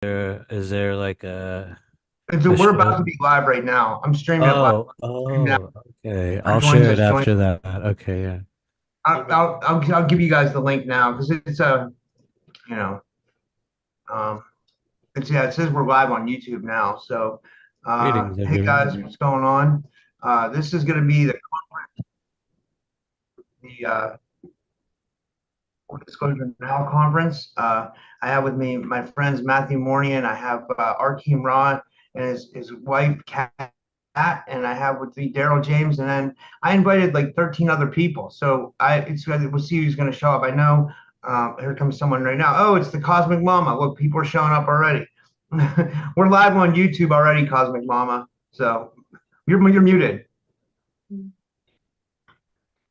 there like a We're show? about to be live right now. I'm streaming it live Oh, now. okay. For I'll joins share it us, join. after that. Okay, yeah. I'll give you guys the link now because it's a you know um it's yeah, it says we're live on YouTube now. So Greetings, hey guys, everyone. what's going on? This is going to be the Disclosure Now conference. I have with me my friends Matthew Mornian. I have Arkeem Ra and his wife Kat, and I have with me Daryl James, and then I invited like 13 other people. So we'll see who's going to show up. I know. Here comes someone right now. Oh, it's the Cosmic Mama. Look, people are showing up already. We're live on YouTube already, Cosmic Mama. So you're muted.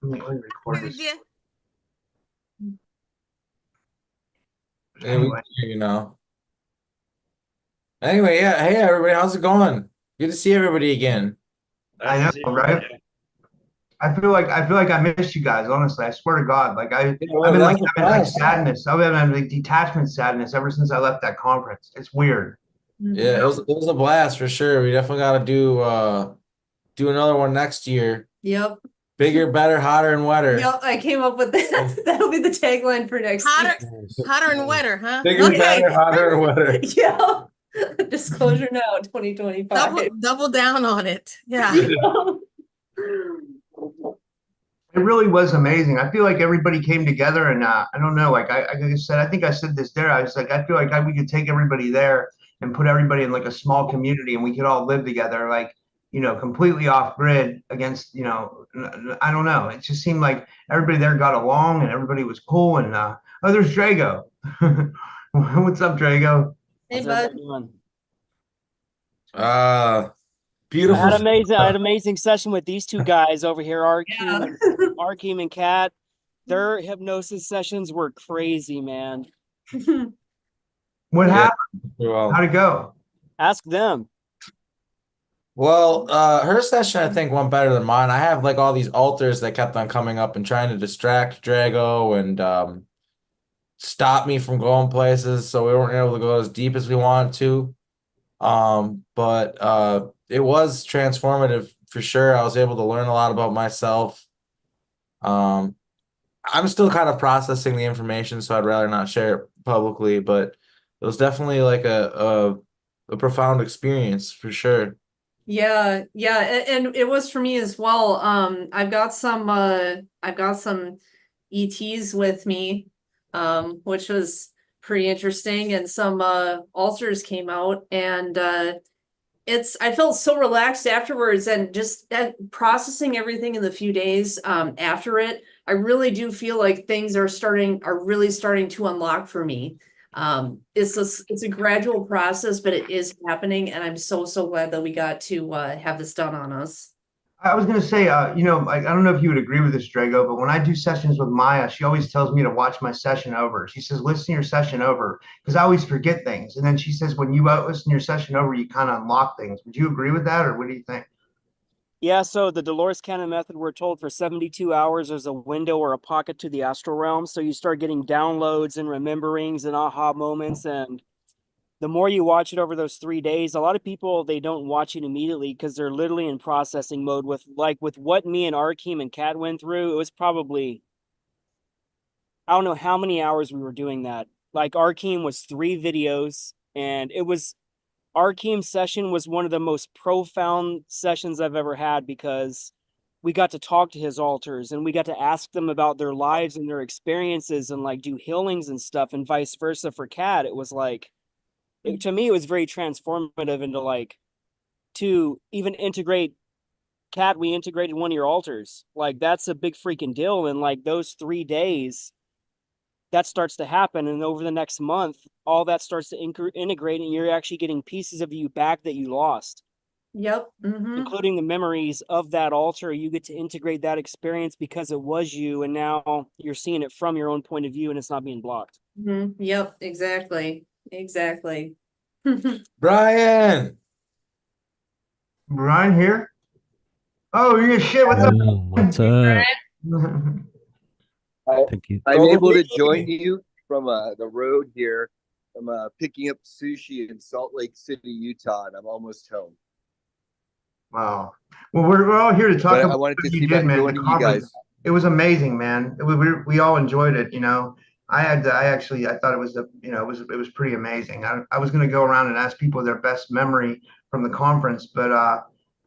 Let me record Muted this. you. Yeah, we Anyway. can hear you know. Anyway, yeah. Hey, everybody, how's it going? Good to see everybody again. I know, right? I feel like I missed you guys. Honestly, I swear to God. Like Yeah, I've well, been like that's the having like best. sadness. I've been having like detachment sadness ever since I left that conference. It's weird. Yeah, it was a blast for sure. We definitely got to do another one next year. Yep. Bigger, better, hotter, and wetter. Yep. I came up with that. That'll be the tagline for next Hotter, year. hotter and wetter, huh? Bigger, Okay. better, hotter, and wetter. Yeah. Disclosure Now 2025. Double down on it. Yeah. It really was amazing. I feel like everybody came together, and I don't know. Like I said, I think I said this there. I was like, I feel like we could take everybody there and put everybody in like a small community, and we could all live together, like completely off grid against I don't know. It just seemed like everybody there got along, and everybody was cool. And oh, there's Drago. What's up, Drago? Hey, How's bud. everybody doing? Uh, I Beautiful had amazing. I had stuff. amazing session with these two guys over here, Yeah. Arkeem and Kat. Their hypnosis sessions were crazy, man. What Yeah, happened? well, How'd it go? Ask them. well, her session I think went better than mine. I have like all these altars that kept on coming up and trying to distract Drago and stop me from going places, so we weren't able to go as deep as we wanted to. But it was transformative for sure. I was able to learn a lot about myself. Um, I'm still kind of processing the information, so I'd rather not share it publicly, but it was definitely like a profound experience for sure. Yeah, yeah, and it was for me as well. I've got some ETs with me, which was pretty interesting, and some altars came out, and I felt so relaxed afterwards, and just processing everything in the few days after it, I really do feel like things are really starting to unlock for me. It's a gradual process, but it is happening, and I'm so glad that we got to have this done on us. I was going to say, I don't know if you would agree with this, Drago, but when I do sessions with Maya, she always tells me to watch my session over. She says, listen to your session over, because I always forget things. And then she says, when you listen to your session over, you kind of unlock things. Would you agree with that, or what do you think? Yeah, so the Dolores Cannon method, we're told for 72 hours, there's a window or a pocket to the astral realm. So you start getting downloads and rememberings and aha moments. And the more you watch it over those 3 days, a lot of people, they don't watch it immediately because they're literally in processing mode with what me and Arkeem and Kat went through. It was probably, I don't know how many hours we were doing that. Like Arkeem was 3 videos, and it was Arkeem's session was one of the most profound sessions I've ever had because we got to talk to his alters and we got to ask them about their lives and their experiences and like do healings and stuff, and vice versa for Kat. It was like, to me, it was very transformative into like, to even integrate Kat, we integrated one of your altars. Like, that's a big freaking deal. And like those 3 days, that starts to happen. And over the next month, all that starts to integrate, and you're actually getting pieces of you back that you lost, Yep. including the memories of that altar. You get to integrate that experience because it was you, and now you're seeing it from your own point of view, and it's not being blocked. Yep, exactly. Exactly. Brian, Brian here? Oh, you're shit. What's up? What's up? I, Thank you. I'm able to join you from the road here. I'm picking up sushi in Salt Lake City, Utah, and I'm almost home. Wow. Well, we're all here to talk But I about wanted what to you see did, about man. The joining you conference. guys. It was amazing, man. We all enjoyed it. I thought it was it was pretty amazing. I was going to go around and ask people their best memory from the conference, but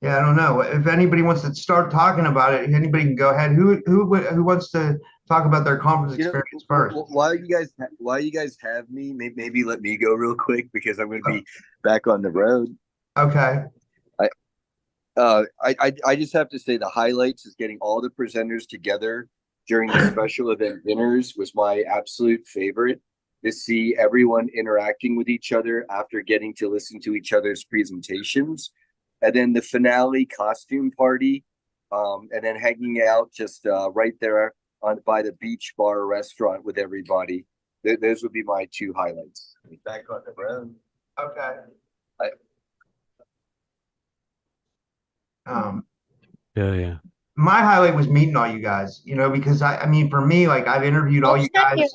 yeah, I don't know. If anybody wants to start talking about it, anybody can go ahead. Who wants to talk about their conference experience first? While you guys have me, maybe let me go real quick because I'm going to be back on the road. Okay. I just have to say the highlights is getting all the presenters together during the special event dinners was my absolute favorite. To see everyone interacting with each other after getting to listen to each other's presentations, and then the finale costume party, and then hanging out just right there by the beach bar restaurant with everybody. Those would be my two highlights. Back on the road. Okay. Yeah. My highlight was meeting all you guys, because I mean, for me, like I've interviewed all you guys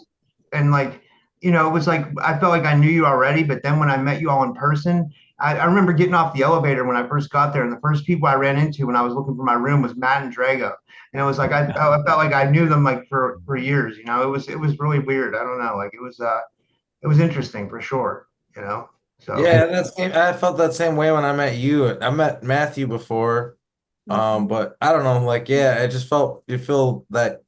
and like, it was like, I felt like I knew you already, but then when I met you all in person, I remember getting off the elevator when I first got there, and the first people I ran into when I was looking for my room was Matt and Drago. And it was like, I felt like I knew them like for years, it was really weird. I don't know. Like it was interesting for sure, so. Yeah, I felt that same way when I met you. I met Matthew before. But I don't know, like, yeah, I just you feel that,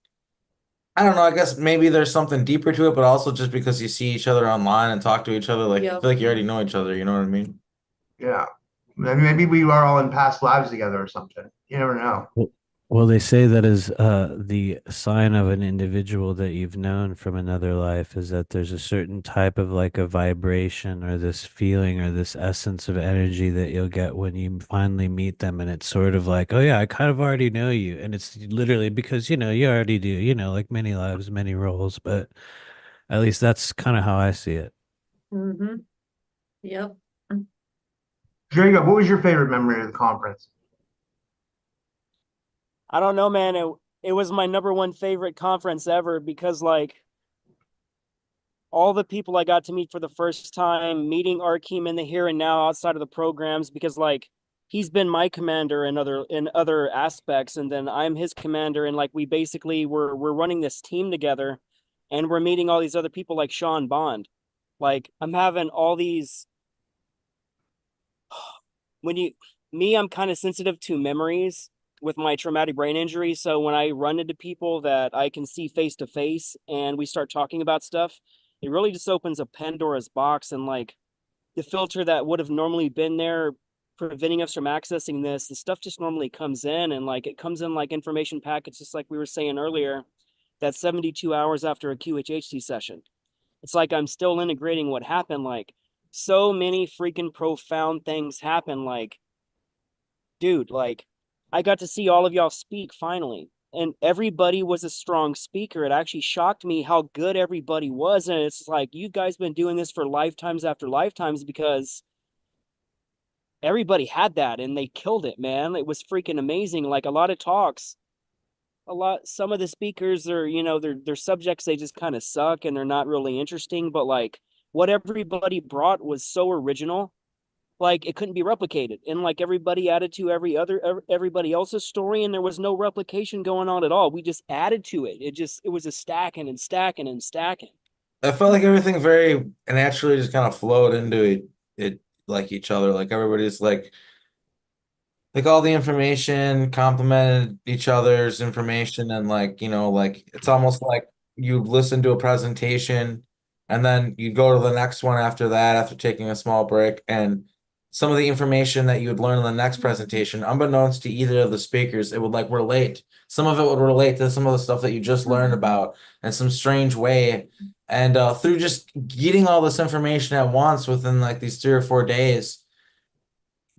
I don't know, I guess maybe there's something deeper to it, but also just because you see each other online and talk to each other, like, I feel like you already know each other, you know what I mean? Yeah. Maybe we are all in past lives together or something. You never know. Well, they say that is the sign of an individual that you've known from another life is that there's a certain type of like a vibration or this feeling or this essence of energy that you'll get when you finally meet them. And it's sort of like, oh, yeah, I kind of already know you. And it's literally because, you already do, like many lives, many roles. But at least that's kind of how I see it. Mm-hmm. Yep. Drago, what was your favorite memory of the conference? I don't know, man. It was my number one favorite conference ever because like all the people I got to meet for the first time, meeting Arkeem in the here and now outside of the programs, because like he's been my commander in other aspects, and then I'm his commander, and like we basically we're running this team together, and we're meeting all these other people like Sean Bond. Like I'm having all these I'm kind of sensitive to memories with my traumatic brain injury. So when I run into people that I can see face to face and we start talking about stuff, it really just opens a Pandora's box, and like the filter that would have normally been there preventing us from accessing this, the stuff just normally comes in, and like it comes in like information packets, just like we were saying earlier, that 72 hours after a QHHC session. It's like I'm still integrating what happened. Like so many freaking profound things happen. Like, dude, like I got to see all of y'all speak finally, and everybody was a strong speaker. It actually shocked me how good everybody was. And it's like, you guys been doing this for lifetimes after lifetimes, because everybody had that and they killed it, man. It was freaking amazing. Like a lot of talks, some of the speakers are, they're subjects, they just kind of suck and they're not really interesting. But like what everybody brought was so original, like it couldn't be replicated, and like everybody added to everybody else's story, and there was no replication going on at all. We just added to it. It was a stacking and stacking and stacking. I felt like everything very naturally just kind of flowed into it like each other. Like everybody's like all the information complemented each other's information, and like, like it's almost like you listen to a presentation and then you go to the next one after that after taking a small break, and some of the information that you would learn in the next presentation, unbeknownst to either of the speakers, it would like relate. Some of it would relate to some of the stuff that you just learned about in some strange way. And through just getting all this information at once within like these 3 or 4 days,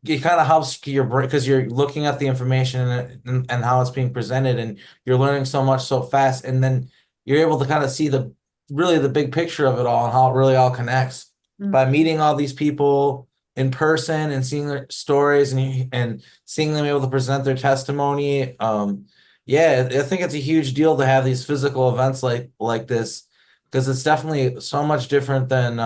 it kind of helps your brain because you're looking at the information and how it's being presented, and you're learning so much so fast, and then you're able to kind of see the big picture of it all and how it really all connects by meeting all these people in person and seeing their stories and seeing them able to present their testimony. Yeah, I think it's a huge deal to have these physical events like this, because it's definitely so much different than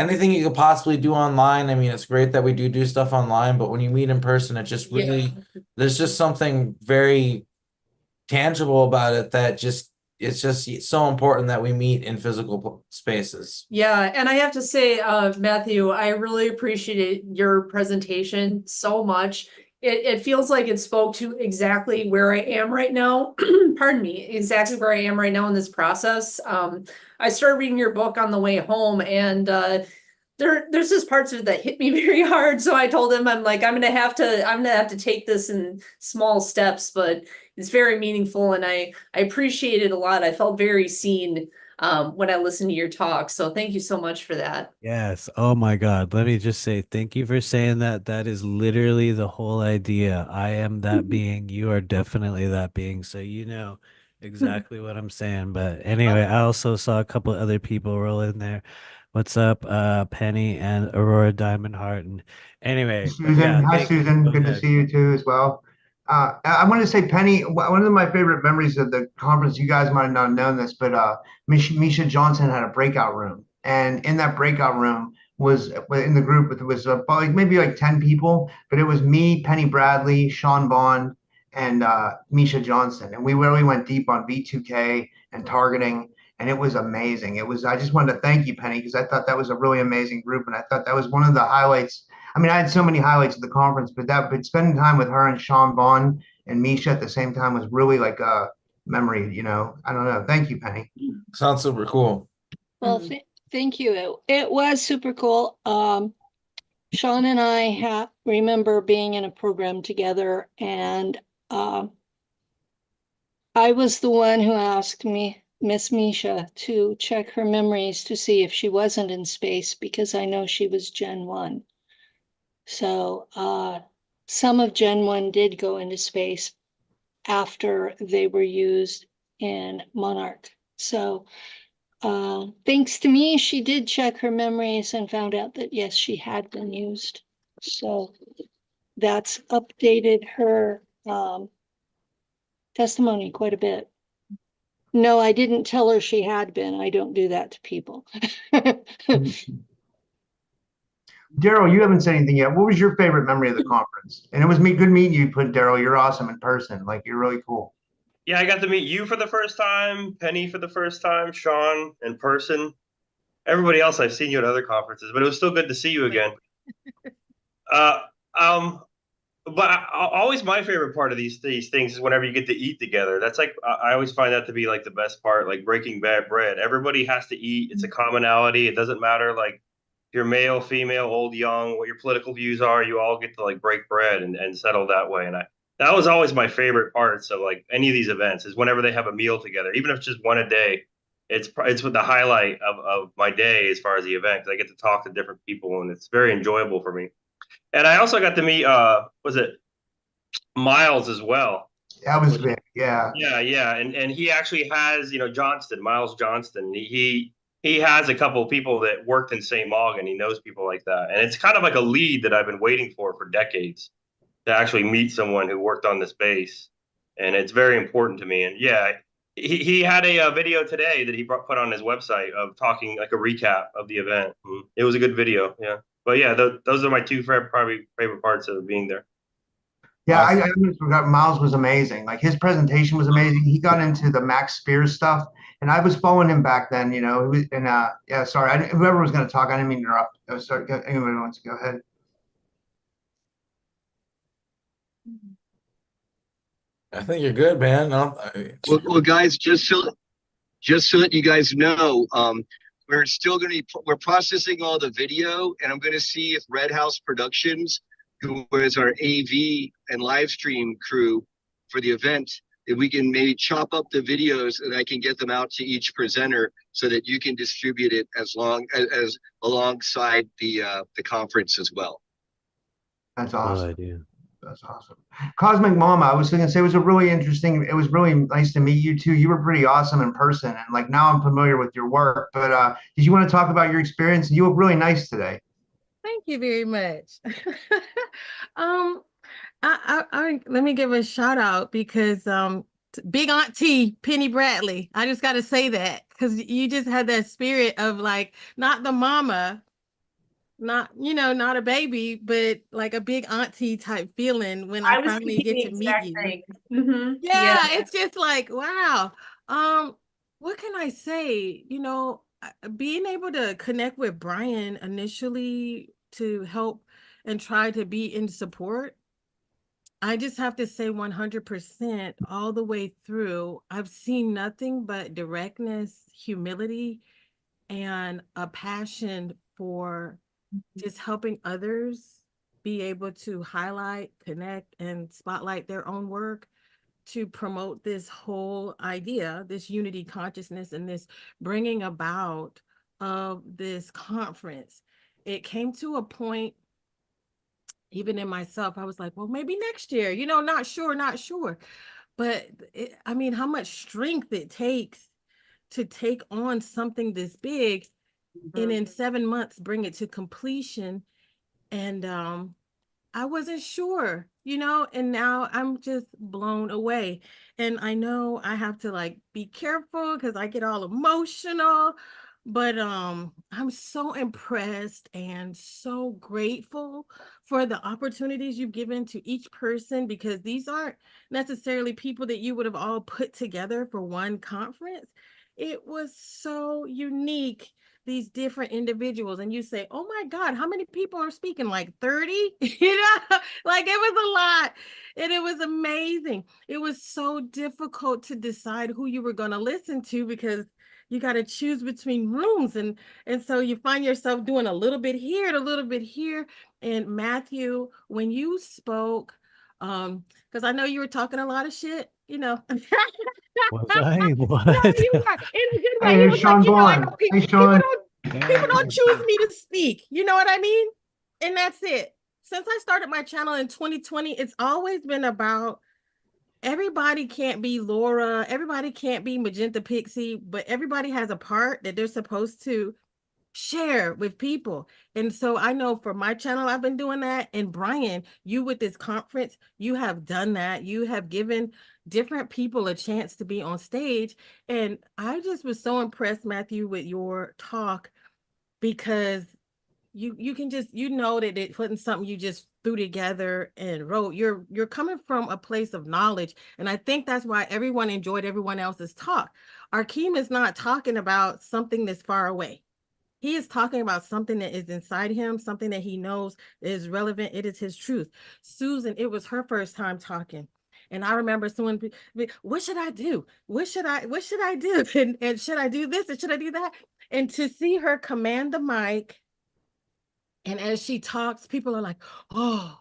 anything you could possibly do online. I mean, it's great that we do stuff online, but when you meet in person, it just really, there's just something very tangible about it that just, it's just so important that we meet in physical spaces. Yeah, and I have to say, Matthew, I really appreciated your presentation so much. It feels like it spoke to exactly where I am right now. Pardon me, exactly where I am right now in this process. I started reading your book on the way home, and there's just parts of it that hit me very hard. So I told him, I'm like, I'm gonna have to take this in small steps, but it's very meaningful, and I appreciate it a lot. I felt very seen when I listened to your talk. So thank you so much for that. Yes. Oh my God. Let me just say thank you for saying that. That is literally the whole idea. I am that being. You are definitely that being. So you know exactly what I'm saying. But anyway, I also saw a couple other people roll in there. What's up, Penny and Aurora Diamond Heart? And anyway, but Susan, yeah, hi thank you. Susan, Go good to ahead. see you too as well. I want to say, Penny, one of my favorite memories of the conference, you guys might not have known this, but Misha Johnson had a breakout room. And in that breakout room was in the group, it was like maybe like 10 people, but it was me, Penny Bradley, Sean Bond, and Misha Johnson. And we really went deep on V2K and targeting. And it was amazing. I just wanted to thank you, Penny, because I thought that was a really amazing group. And I thought that was one of the highlights. I mean, I had so many highlights of the conference, but spending time with her and Sean Bond and Misha at the same time was really like a memory, you know. I don't know. Thank you, Penny. Sounds super cool. Well, thank you. It was super cool. Sean and I remember being in a program together, and I was the one who asked Miss Misha to check her memories to see if she wasn't in space, because I know she was Gen 1. So some of Gen 1 did go into space after they were used in Monarch. So thanks to me, she did check her memories and found out that yes, she had been used. So that's updated her testimony quite a bit. No, I didn't tell her she had been. I don't do that to people. Daryl, you haven't said anything yet. What was your favorite memory of the conference? And it was good meeting you, Daryl. You're awesome in person. Like, you're really cool. Yeah, I got to meet you for the first time, Penny for the first time, Sean in person. Everybody else I've seen you at other conferences, but it was still good to see you again. Uh, um, but always my favorite part of these things is whenever you get to eat together. That's like I always find that to be like the best part, like breaking bad bread. Everybody has to eat. It's a commonality. It doesn't matter like if you're male, female, old, young, what your political views are. You all get to like break bread and settle that way. And that was always my favorite parts of like any of these events is whenever they have a meal together, even if it's just one a day. It's with the highlight of my day as far as the event. 'Cause I get to talk to different people and it's very enjoyable for me. And I also got to meet was it Miles as well. That was big. Yeah. Yeah. And he actually has, Miles Johnston. He has a couple of people that worked in St. Maughan. He knows people like that. And it's kind of like a lead that I've been waiting for decades to actually meet someone who worked on this base. And it's very important to me. And yeah, he had a video today that he put on his website of talking like a recap of the event. It was a good video. Yeah. But yeah, those are my two probably favorite parts of being there. Yeah, Awesome. I almost forgot. Miles was amazing. Like, his presentation was amazing. He got into the Max Spears stuff, and I was following him back then. You know, and yeah, sorry, whoever was going to talk, I didn't mean to interrupt. Sorry, anyone wants to go ahead. I think you're good, man. Well, guys, just so that you guys know, we're processing all the video, and I'm going to see if Red House Productions, who was our AV and live stream crew for the event, if we can maybe chop up the videos and I can get them out to each presenter so that you can distribute it as alongside the conference as well. That's Cool awesome. idea. That's awesome. Cosmic Mama, I was going to say it was really nice to meet you too. You were pretty awesome in person, and like now I'm familiar with your work. But did you want to talk about your experience? You look really nice today. Thank you very much. Let me give a shout out because big auntie Penny Bradley. I just got to say that because you just had that spirit of like not the mama, not, not a baby, but like a big auntie type feeling when I I was finally thinking get the to meet exact you. thing. Mhm. Yeah, it's just like, wow. What can I say? Being able to connect with Brian initially to help and try to be in support, I just have to say 100% all the way through. I've seen nothing but directness, humility, and a passion for just helping others be able to highlight, connect, and spotlight their own work to promote this whole idea, this unity consciousness, and this bringing about of this conference. It came to a point, even in myself, I was like, well, maybe next year, not sure, not sure. But I mean, how much strength it takes to take on something this big and in 7 months bring it to completion. And I wasn't sure, and now I'm just blown away. And I know I have to like be careful because I get all emotional, but I'm so impressed and so grateful for the opportunities you've given to each person, because these aren't necessarily people that you would have all put together for one conference. It was so unique, these different individuals, and you say, oh my God, how many people are speaking? Like 30? Like it was a lot. And it was amazing. It was so difficult to decide who you were going to listen to, because you got to choose between rooms. And so you find yourself doing a little bit here and a little bit here. And Matthew, when you spoke, because I know you were talking a lot of shit, Was I? No, What? you were in a good way. Hey, He here's was like, Sean I Bond. know Hey, people Sean. don't choose me to speak. You know what I mean? And that's it. Since I started my channel in 2020, it's always been about everybody can't be Laura, everybody can't be Magenta Pixie, but everybody has a part that they're supposed to share with people. And so I know for my channel, I've been doing that. And Brian, you with this conference, you have done that. You have given different people a chance to be on stage. And I just was so impressed, Matthew, with your talk, because you can just, that it wasn't something you just threw together and wrote. You're coming from a place of knowledge. And I think that's why everyone enjoyed everyone else's talk. Akeem is not talking about something that's far away. He is talking about something that is inside him, something that he knows is relevant. It is his truth. Susan, it was her first time talking. And I remember someone, what should I do? What should I do? And should I do this? And should I do that? And to see her command the mic, and as she talks, people are like, oh,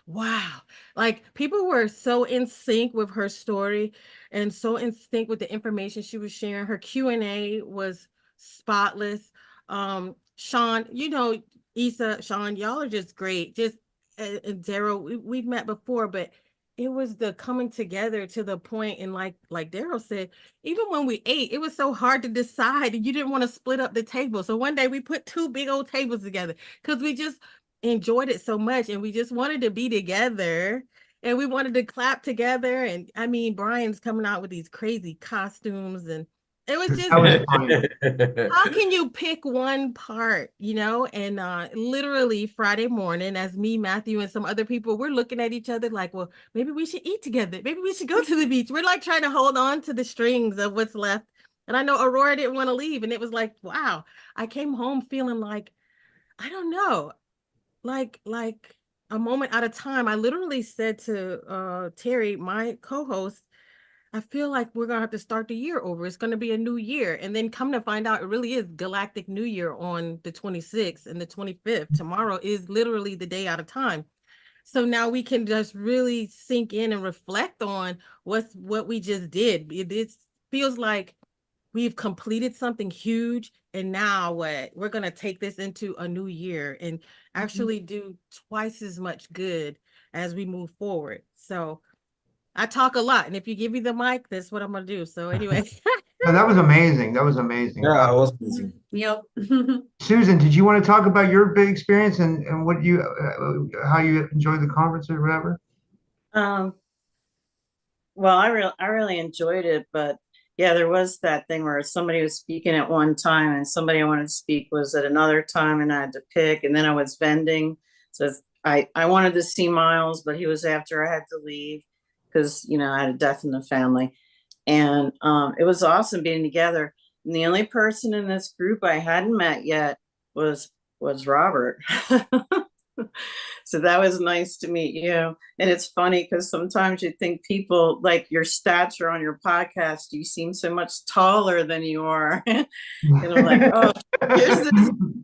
wow. Like people were so in sync with her story and so in sync with the information she was sharing. Her Q&A was spotless. Sean, Yssah, Sean, y'all are just great. Just Daryl, we've met before, but it was the coming together to the point, and like Daryl said, even when we ate, it was so hard to decide, and you didn't want to split up the table. So one day we put two big old tables together because we just enjoyed it so much, and we just wanted to be together, and we wanted to clap together. And I mean, Brian's coming out with these crazy costumes, and it was just, That was funny. how can you pick one part, And literally Friday morning, as me, Matthew, and some other people, we're looking at each other like, well, maybe we should eat together. Maybe we should go to the beach. We're like trying to hold on to the strings of what's left. And I know Aurora didn't want to leave. And it was like, wow, I came home feeling like, I don't know, like a moment at a time. I literally said to Terry, my co-host, I feel like we're gonna have to start the year over. It's gonna be a new year. And then come to find out, it really is Galactic New Year on the 26th and the 25th. Tomorrow is literally the day out of time. So now we can just really sink in and reflect on what we just did. It feels like we've completed something huge, and now what? We're gonna take this into a new year and actually do twice as much good as we move forward. So I talk a lot, and if you give me the mic, that's what I'm gonna do. So anyway. No, that was amazing. That was amazing. Yeah, it was amazing. Yep. Susan, did you want to talk about your big experience and what how you enjoyed the conference or whatever? Well, I really enjoyed it, but Yeah, there was that thing where somebody was speaking at one time and somebody I wanted to speak was at another time and I had to pick, and then I was vending. So I wanted to see Miles, but he was after I had to leave because, you know, I had a death in the family. And it was awesome being together. And the only person in this group I hadn't met yet was Robert. So that was nice to meet you. And it's funny because sometimes you think people like your stature on your podcast, you seem so much taller than you are. And I'm like, oh,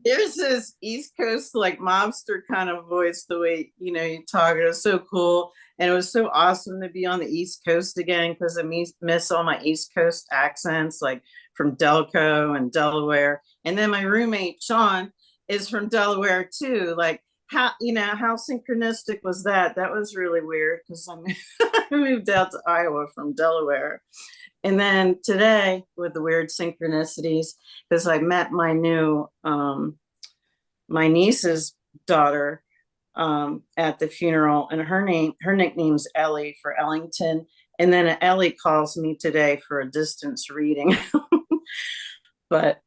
here's this East Coast like mobster kind of voice, the way, you know, you talk. It was so cool. And it was so awesome to be on the East Coast again because I miss all my East Coast accents, like from Delco and Delaware. And then my roommate, Sean, is from Delaware too. Like, how, you know, how synchronistic was that? That was really weird because I moved out to Iowa from Delaware. And then today with the weird synchronicities, because I met my new my niece's daughter at the funeral, and her nickname's Ellie for Ellington. And then Ellie calls me today for a distance reading. But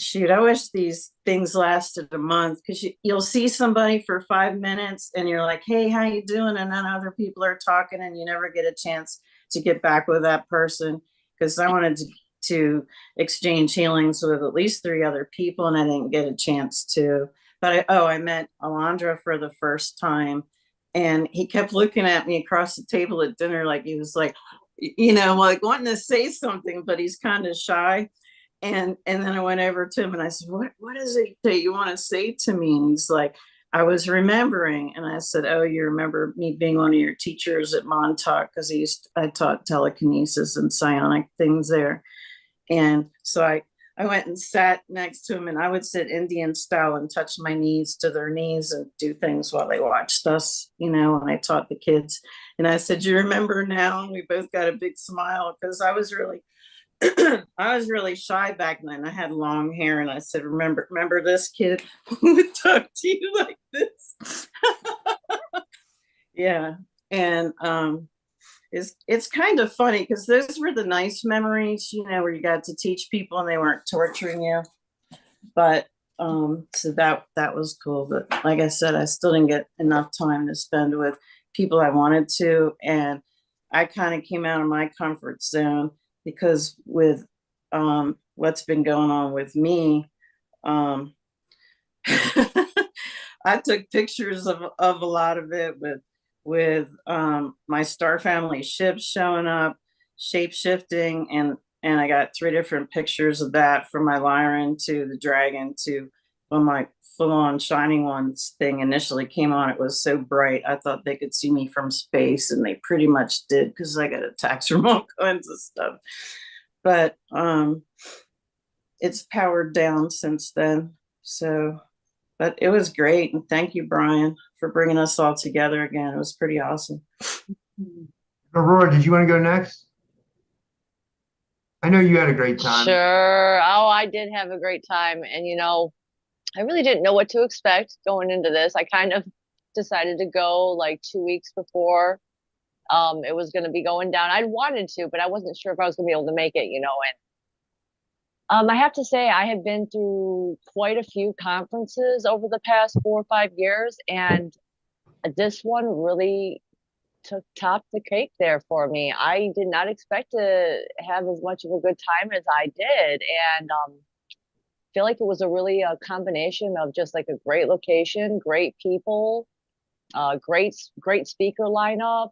shoot, I wish these things lasted a month because you'll see somebody for 5 minutes and you're like, hey, how you doing? And then other people are talking and you never get a chance to get back with that person, because I wanted to exchange healings with at least 3 other people and I didn't get a chance to. But I met Alondra for the first time and he kept looking at me across the table at dinner like he was like, you know, like wanting to say something, but he's kind of shy. And then I went over to him and I said, what is it that you want to say to me? And he's like, I was remembering. And I said, oh, you remember me being one of your teachers at Montauk, because I taught telekinesis and psionic things there. And so I went and sat next to him, and I would sit Indian style and touch my knees to their knees and do things while they watched us, you know, and I taught the kids. And I said, you remember now? And we both got a big smile because I was really shy back then. I had long hair, and I said, remember this kid who would talk to you like this? Yeah. And it's kind of funny because those were the nice memories, you know, where you got to teach people and they weren't torturing you. But so that was cool. But like I said, I still didn't get enough time to spend with people I wanted to, and I kind of came out of my comfort zone because with what's been going on with me, I took pictures of a lot of it with my star family ships showing up, shape shifting, and I got 3 different pictures of that, from my Lyran to the dragon to when my full-on Shining Ones thing initially came on. It was so bright I thought they could see me from space, and they pretty much did because I got attacks from all kinds of stuff. But it's powered down since then. So, but it was great, and thank you, Brian, for bringing us all together again. It was pretty awesome. Aurora, did you want to go next? I know you had a great time. Sure. Oh, I did have a great time. And, you know, I really didn't know what to expect going into this. I kind of decided to go like 2 weeks before it was going to be going down. I wanted to, but I wasn't sure if I was going to be able to make it, you know. And I have to say, I have been through quite a few conferences over the past 4 or 5 years, and this one really topped the cake there for me. I did not expect to have as much of a good time as I did, and feel like it was a really a combination of just like a great location, great people, great speaker lineup.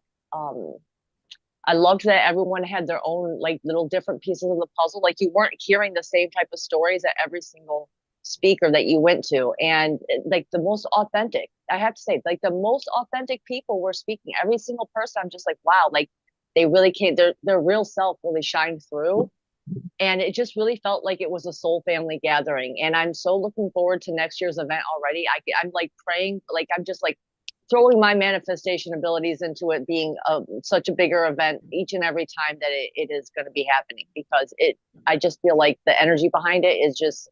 I loved that everyone had their own like little different pieces of the puzzle. Like you weren't hearing the same type of stories at every single speaker that you went to. And like the most authentic, I have to say, like the most authentic people were speaking. Every single person, I'm just like, wow, like they really came, their real self really shined through. And it just really felt like it was a soul family gathering. And I'm so looking forward to next year's event already. I'm like praying, like I'm just like throwing my manifestation abilities into it being such a bigger event each and every time that it is going to be happening, because I just feel like the energy behind it is just,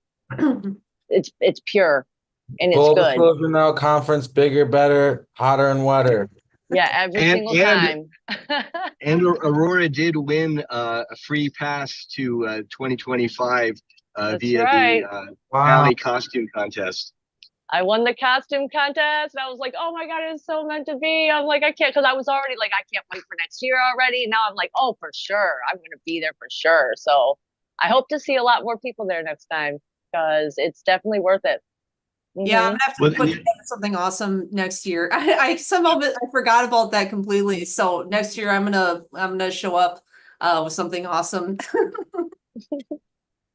it's pure and it's Full good. disclosure now, conference, bigger, better, hotter and wetter. Yeah, every And single time. and Aurora did win a free pass to 2025 That's via right. the Wow. Alley costume contest. I won the costume contest and I was like, oh my God, it's so meant to be. I'm like, I can't, because I was already like, I can't wait for next year already. Now I'm like, oh, for sure. I'm going to be there for sure. So I hope to see a lot more people there next time because it's definitely worth it. Yeah, I'm Mhm. gonna have to Well, put together something awesome next year. I some of it I forgot about that completely. So next year I'm gonna show up with something awesome.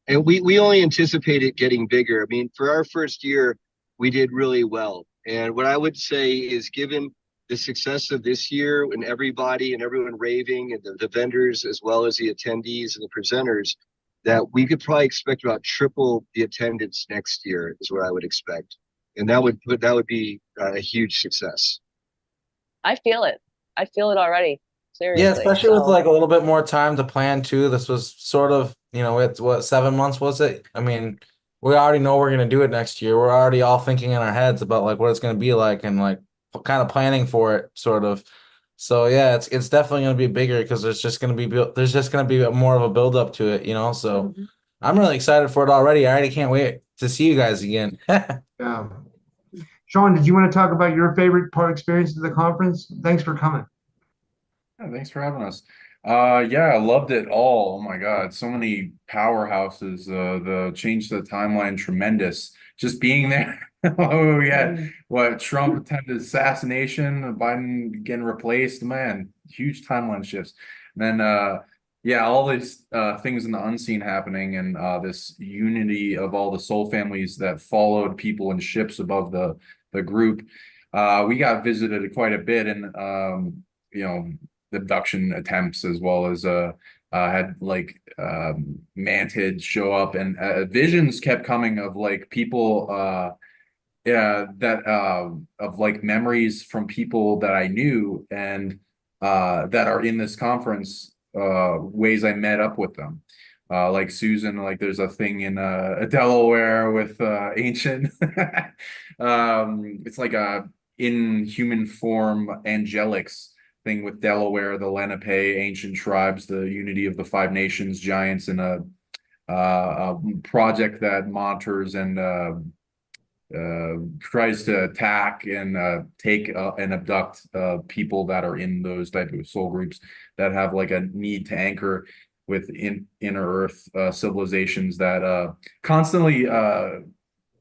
And we only anticipate it getting bigger. I mean, for our first year, we did really well. And what I would say is, given the success of this year and everybody and everyone raving, and the vendors as well as the attendees and the presenters, that we could probably expect about triple the attendance next year is what I would expect. And that would be a huge success. I feel it. I feel it already. Yeah, Seriously. especially with So like a little bit more time to plan too. This was sort of, it's what, 7 months was it? I mean, we already know we're gonna do it next year. We're already all thinking in our heads about like what it's gonna be like and like kind of planning for it, sort of. So yeah, it's definitely gonna be bigger because there's just gonna be more of a build up to it, So I'm really excited for it already. I already can't wait to see you guys again. Yeah. Sean, did you want to talk about your favorite part experience of the conference? Thanks for coming. Yeah, thanks for having us. Yeah, I loved it all. Oh my God, so many powerhouses. The change to the timeline, tremendous. Just being there. Oh, we had what Trump attempted assassination, Biden getting replaced. Man, huge timeline shifts. And then yeah, all these things in the unseen happening, and this unity of all the soul families that followed people in ships above the group. We got visited quite a bit, and you know abduction attempts, as well as had like mantids show up, and visions kept coming of like people yeah that of like memories from people that I knew, and that are in this conference, ways I met up with them. Like Susan, like there's a thing in Delaware with ancient it's like a in human form angelics thing with Delaware, the Lenape ancient tribes, the unity of the Five Nations giants, and a project that monitors and tries to attack and take and abduct people that are in those type of soul groups that have like a need to anchor with inner earth civilizations that constantly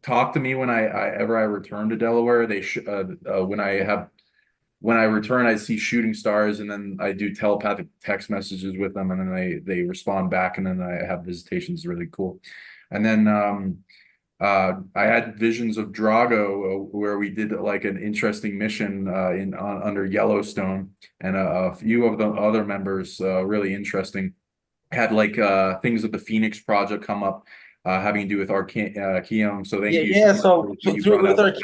talk to me when I return to Delaware. They when I return, I see shooting stars, and then I do telepathic text messages with them, and then they respond back, and then I have visitations. Really cool. And then I had visions of Drago, where we did like an interesting mission under Yellowstone, and a few of the other members, really interesting, had like things of the Phoenix Project come up, having to do with Archeum. So thank you so Yeah. much So for what you through brought out.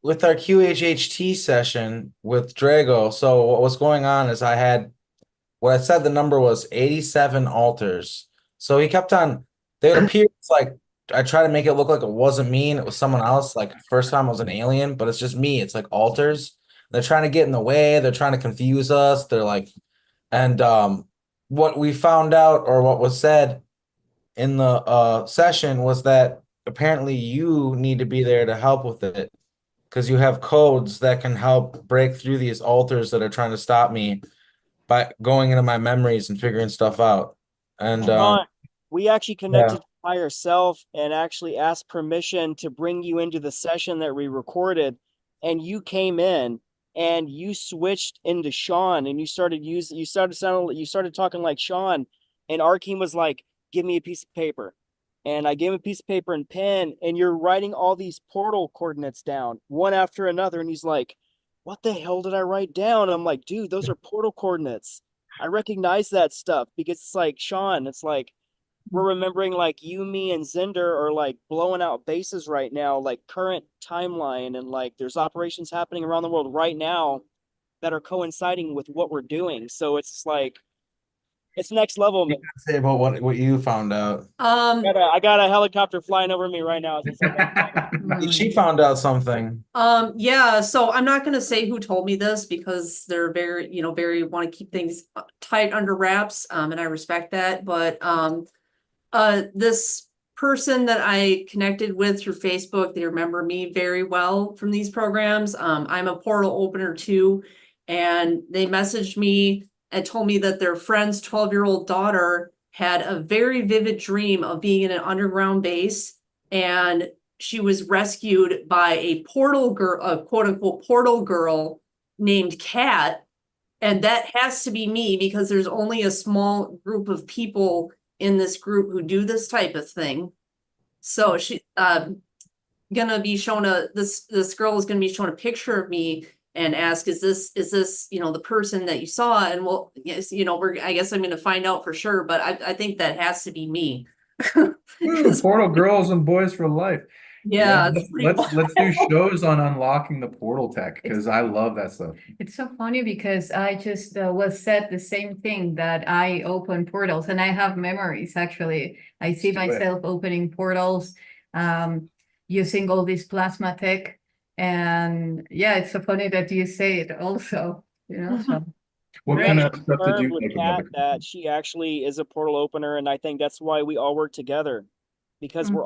with our QHHT session with Drago. So what was going on is what I said the number was 87 altars. So he kept on, they would appear. It's like I try to make it look like it wasn't me and it was someone else. Like first time it was an alien, but it's just me. It's like altars. They're trying to get in the way. They're trying to confuse us. They're like, and what we found out, or what was said in the session, was that apparently you need to be there to help with it because you have codes that can help break through these altars that are trying to stop me by going into my memories and figuring stuff out. And Sean, we actually yeah. connected to my higher self and actually asked permission to bring you into the session that we recorded, and you came in and you switched into Sean, and you started talking like Sean, and Arkeem was like, give me a piece of paper. And I gave him a piece of paper and pen, and you're writing all these portal coordinates down one after another, and he's like, what the hell did I write down? I'm like, dude, those are portal coordinates. I recognize that stuff because it's like, Sean, it's like we're remembering like you, me, and Zinder are like blowing out bases right now, like current timeline, and like there's operations happening around the world right now that are coinciding with what we're doing. So it's just like It's next level, man. Say about what you found out. I got a helicopter flying over me right now. As I'm saying that. She found out something. Yeah, so I'm not gonna say who told me this because they're very, very want to keep things tight under wraps, and I respect that, but this person that I connected with through Facebook, they remember me very well from these programs. I'm a portal opener too, and they messaged me and told me that their friend's 12-year-old daughter had a very vivid dream of being in an underground base, and she was rescued by a portal girl, a quote unquote portal girl named Kat. And that has to be me because there's only a small group of people in this group who do this type of thing. So she gonna be shown this girl is gonna be shown a picture of me and ask, is this the person that you saw? And well, yes, I guess I'm gonna find out for sure, but I think that has to be me. Ooh, portal girls and boys for life. Yeah, let's do shows on unlocking the portal tech because I love that stuff. It's so funny because I just was said the same thing, that I open portals and I have memories actually. I see myself opening portals, using all this plasma tech. And yeah, it's so funny that you say it also, so. What Right. kind of stuff did you Confirmed with think about Kat that she actually is a portal opener, and I think that's why we all work together, because we're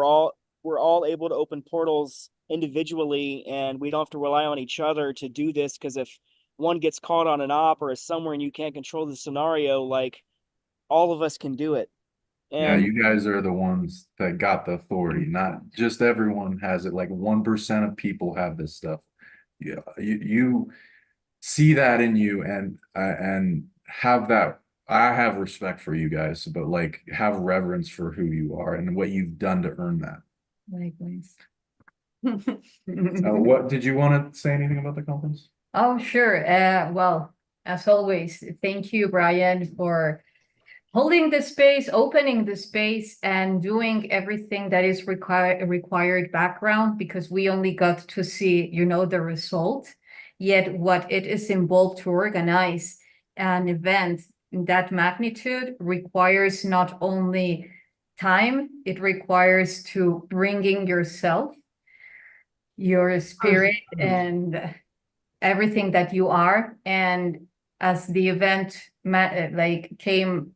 all able to open portals individually, and we don't have to rely on each other to do this. Because if one gets caught on an op or is somewhere and you can't control the scenario, like all of us can do it. Yeah, And you guys are the ones that got the authority. Not just everyone has it. Like 1% of people have this stuff. Yeah, you see that in you and have that. I have respect for you guys, but like have reverence for who you are and what you've done to earn that. Likewise. What did you want to say anything about the conference? Oh, sure. Well, as always, thank you, Brian, for holding the space, opening the space, and doing everything that is required background, because we only got to see, the result. Yet what it is involved to organize an event in that magnitude requires not only time, it requires to bringing yourself, your spirit, and everything that you are. And as the event came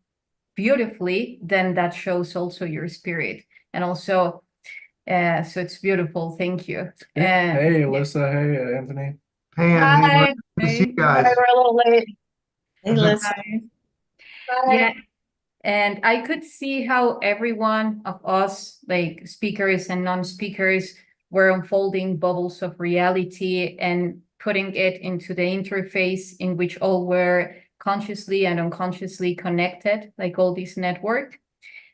beautifully, then that shows also your spirit. And also, so it's beautiful. Thank you. Hey, Yssah. Hey, Anthony. Hey, Anthony. Good to see you guys. We're a little late. Hey, Yssah. Yeah. And I could see how every one of us, like speakers and non-speakers, were unfolding bubbles of reality and putting it into the interface in which all were consciously and unconsciously connected, like all this network.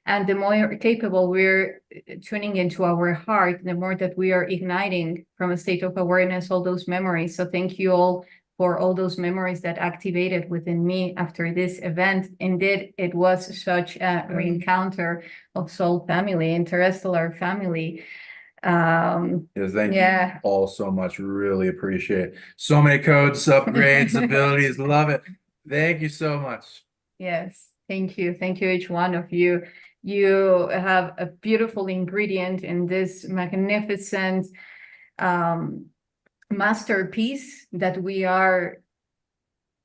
And the more capable we're tuning into our heart, the more that we are igniting from a state of awareness all those memories. So thank you all for all those memories that activated within me after this event. Indeed, it was such a reencounter of soul family, interstellar family. Yes, thank you all so much. Really appreciate it. So many codes, upgrades, abilities. Love it. Thank you so much. Yes, thank you. Thank you, each one of you. You have a beautiful ingredient in this magnificent masterpiece that we are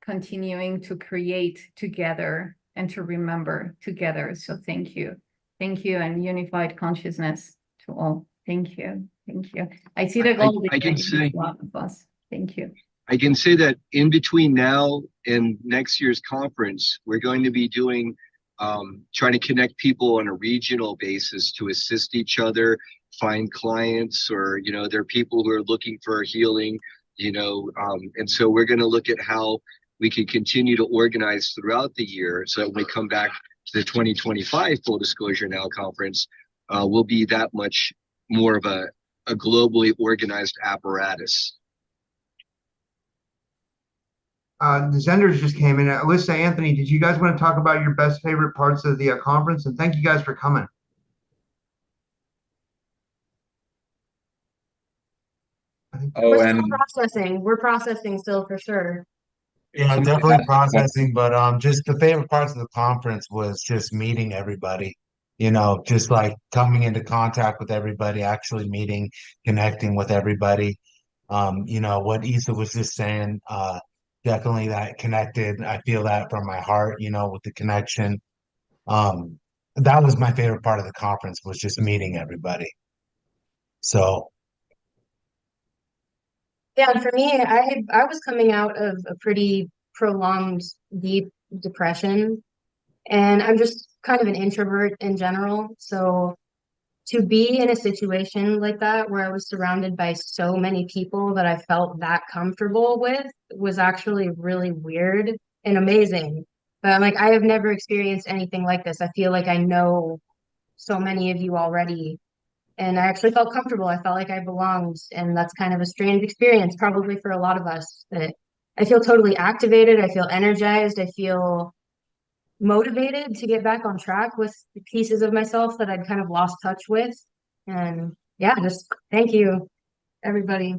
continuing to create together and to remember together. So thank you. Thank you, and unified consciousness to all. Thank you. Thank you. I see the gold in each one of us. Thank you. I can say that in between now and next year's conference, we're going to be doing, trying to connect people on a regional basis to assist each other, find clients, or, there are people who are looking for healing, and so we're going to look at how we can continue to organize throughout the year. So when we come back to the 2025 Full Disclosure Now conference, we'll be that much more of a globally organized apparatus. The Zenders just came in. Yssah, Anthony, did you guys want to talk about your best favorite parts of the conference? And thank you guys for coming. Oh, We're and still processing. We're processing still for sure. Yeah, Somebody definitely asked a processing, question. but just the favorite parts of the conference was just meeting everybody. Just like coming into contact with everybody, actually meeting, connecting with everybody. What Yssah was just saying, definitely that connected. I feel that from my heart, with the connection. Um, that was my favorite part of the conference was just meeting everybody. So Yeah, and for me, I was coming out of a pretty prolonged deep depression, and I'm just kind of an introvert in general. So to be in a situation like that where I was surrounded by so many people that I felt that comfortable with was actually really weird and amazing. But I'm like, I have never experienced anything like this. I feel like I know so many of you already, and I actually felt comfortable. I felt like I belonged, and that's kind of a strange experience, probably for a lot of us. That I feel totally activated. I feel energized. I feel motivated to get back on track with the pieces of myself that I'd kind of lost touch with. And yeah, just thank you, everybody.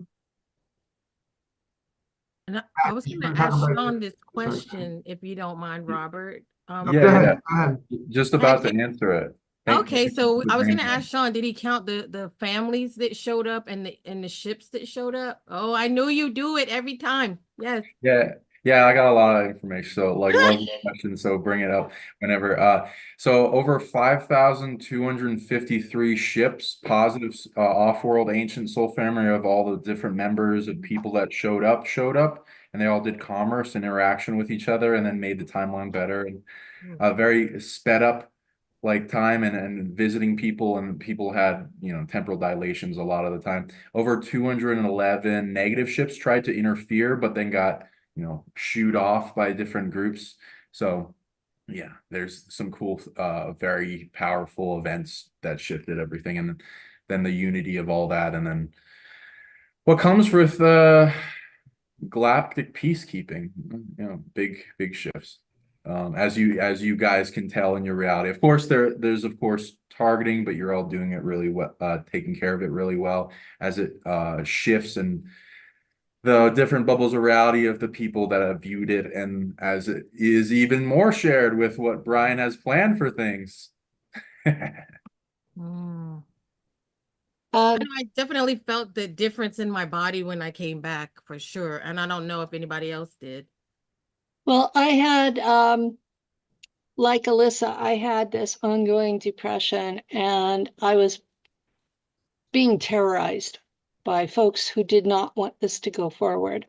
And I was going to Talk ask about Sean this sorry. question, if you don't mind, Robert. No, go Yeah, ahead. yeah. Go ahead. Just about to answer it. Okay, Thank you so for I was bringing going to it up. ask Sean, did he count the families that showed up and the ships that showed up? Oh, I knew you do it every time. Yes. Yeah, yeah, I got a lot of information. So like love the question, so bring it up whenever. So over 5,253 ships, positive off-world ancient soul family of all the different members of people that showed up, and they all did commerce and interaction with each other and then made the timeline better and very sped up like time and visiting people, and people had temporal dilations a lot of the time. Over 211 negative ships tried to interfere but then got shooed off by different groups. So yeah, there's some cool very powerful events that shifted everything, and then the unity of all that, and then what comes with galactic peacekeeping, big shifts. As you guys can tell in your reality. Of course, there's of course targeting, but you're all doing it really well, taking care of it really well as it shifts and the different bubbles of reality of the people that have viewed it, and as it is even more shared with what Brian has planned for things. I know I definitely felt the difference in my body when I came back for sure. And I don't know if anybody else did. Well, I had, like Alyssa, I had this ongoing depression, and I was being terrorized by folks who did not want this to go forward.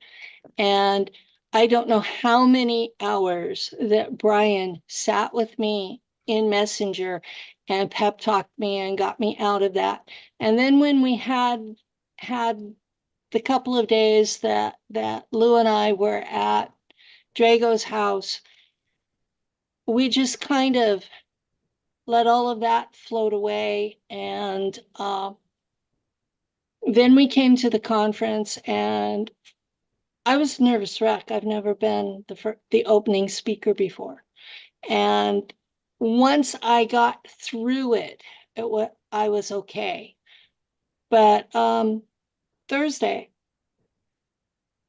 And I don't know how many hours that Brian sat with me in Messenger and pep talked me and got me out of that. And then when we had the couple of days that Lou and I were at Drago's house, we just kind of let all of that float away. And then we came to the conference, and I was a nervous wreck. I've never been the opening speaker before. And once I got through it, I was okay. But Thursday,